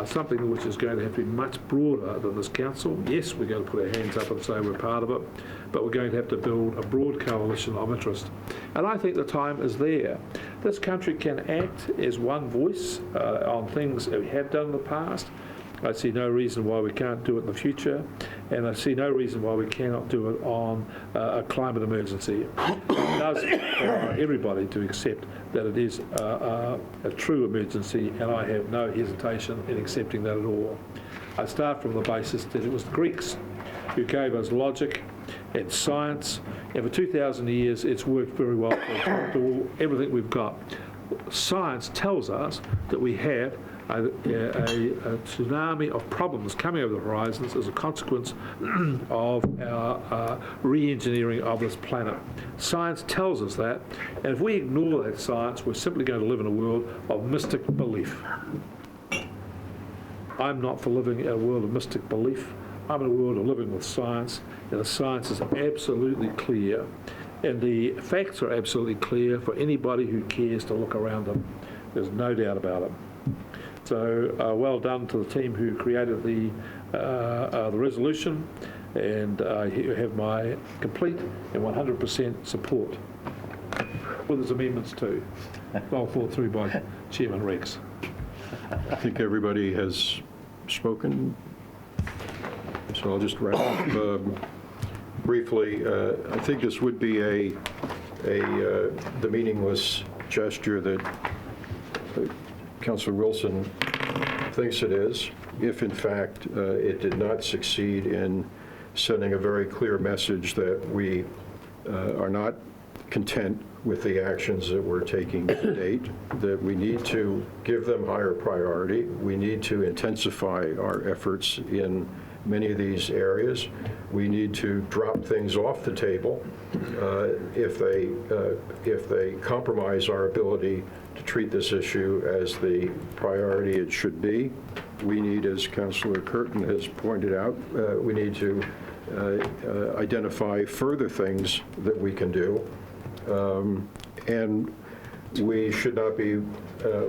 something which is going to have to be much broader than this council. Yes, we're going to put our hands up and say we're part of it, but we're going to have to build a broad coalition of interest. And I think the time is there. This country can act as one voice on things that we have done in the past. I see no reason why we can't do it in the future, and I see no reason why we cannot do it on a climate emergency. It does require everybody to accept that it is a true emergency, and I have no hesitation in accepting that at all. I start from the basis that it was the Greeks who gave us logic and science, and for 2,000 years it's worked very well for everything we've got. Science tells us that we have a tsunami of problems coming over the horizons as a consequence of our re-engineering of this planet. Science tells us that, and if we ignore that science, we're simply going to live in a world of mystic belief. I'm not for living in a world of mystic belief. I'm in a world of living with science, and the science is absolutely clear, and the facts are absolutely clear for anybody who cares to look around them. There's no doubt about it. So well done to the team who created the resolution, and you have my complete and 100% support, with its amendments too, well thought through by Chairman Rex. I think everybody has spoken, so I'll just wrap up briefly. I think this would be the meaningless gesture that Councillor Wilson thinks it is, if in fact it did not succeed in sending a very clear message that we are not content with the actions that we're taking to date, that we need to give them higher priority. We need to intensify our efforts in many of these areas. We need to drop things off the table if they compromise our ability to treat this issue as the priority it should be. We need, as Councillor Curtin has pointed out, we need to identify further things that we can do. And we should not be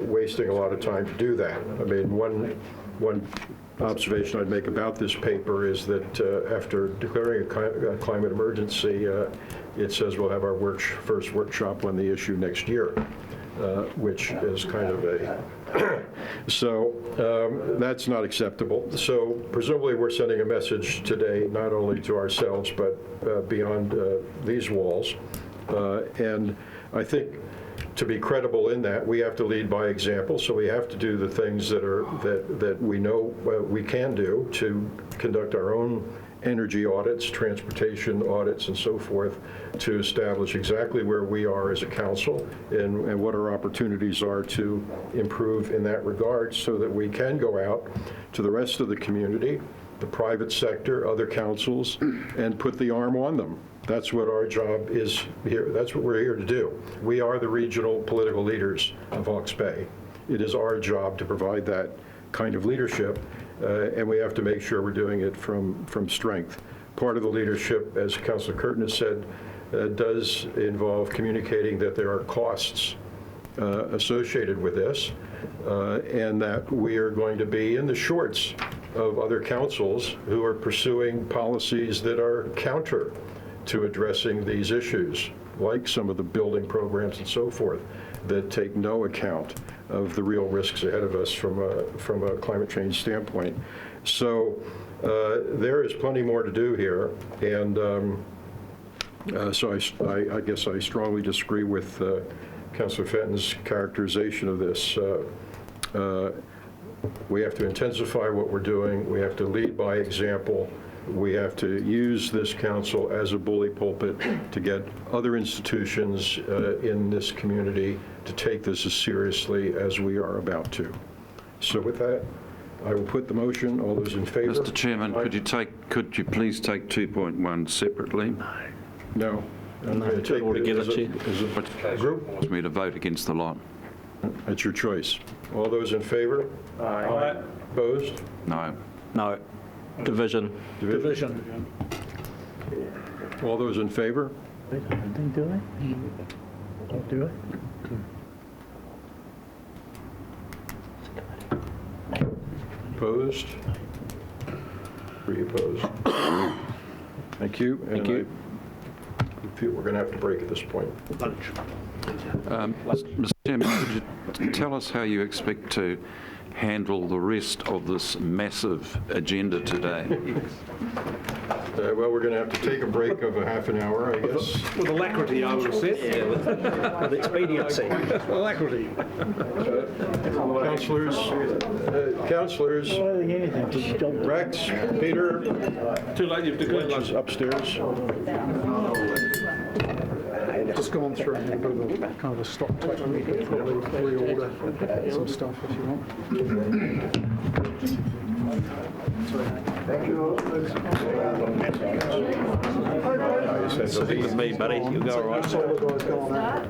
wasting a lot of time to do that. I mean, one observation I'd make about this paper is that after declaring a climate emergency, it says we'll have our first workshop on the issue next year, which is kind of a... So that's not acceptable. So presumably we're sending a message today, not only to ourselves, but beyond these walls. And I think to be credible in that, we have to lead by example, so we have to do the things that we know we can do to conduct our own energy audits, transportation audits, and so forth, to establish exactly where we are as a council and what our opportunities are to improve in that regard, so that we can go out to the rest of the community, the private sector, other councils, and put the arm on them. That's what our job is here. That's what we're here to do. We are the regional political leaders of Hawke's Bay. It is our job to provide that kind of leadership, and we have to make sure we're doing it from strength. Part of the leadership, as Councillor Curtin has said, does involve communicating that there are costs associated with this, and that we are going to be in the shorts of other councils who are pursuing policies that are counter to addressing these issues, like some of the building programs and so forth, that take no account of the real risks ahead of us from a climate change standpoint. So there is plenty more to do here, and so I guess I strongly disagree with Councillor Fenton's characterization of this. We have to intensify what we're doing. We have to lead by example. We have to use this council as a bully pulpit to get other institutions in this community to take this as seriously as we are about to. So with that, I will put the motion. All those in favor? Mr. Chairman, could you please take 2.1 separately? No. I'm going to take All together, Chair. as a group. Wants me to vote against the lot? That's your choice. All those in favor? Aye. Opposed? No. No. Division. Division. All those in favor? Opposed? 3 opposed. Thank you. Thank you. I feel we're going to have to break at this point. Mr. Chairman, could you tell us how you expect to handle the rest of this massive agenda today? Well, we're going to have to take a break of a half an hour, I guess. With alacrity, I would have said. Yeah, with expediency. Alacrity. Councillors, Rex, Peter, Too late, you've declared lunch is upstairs. Just gone through a bit of a kind of a stock take. We could probably reorder some stuff if you want. Thank you. With me, buddy. You'll go all right. All the guys going out.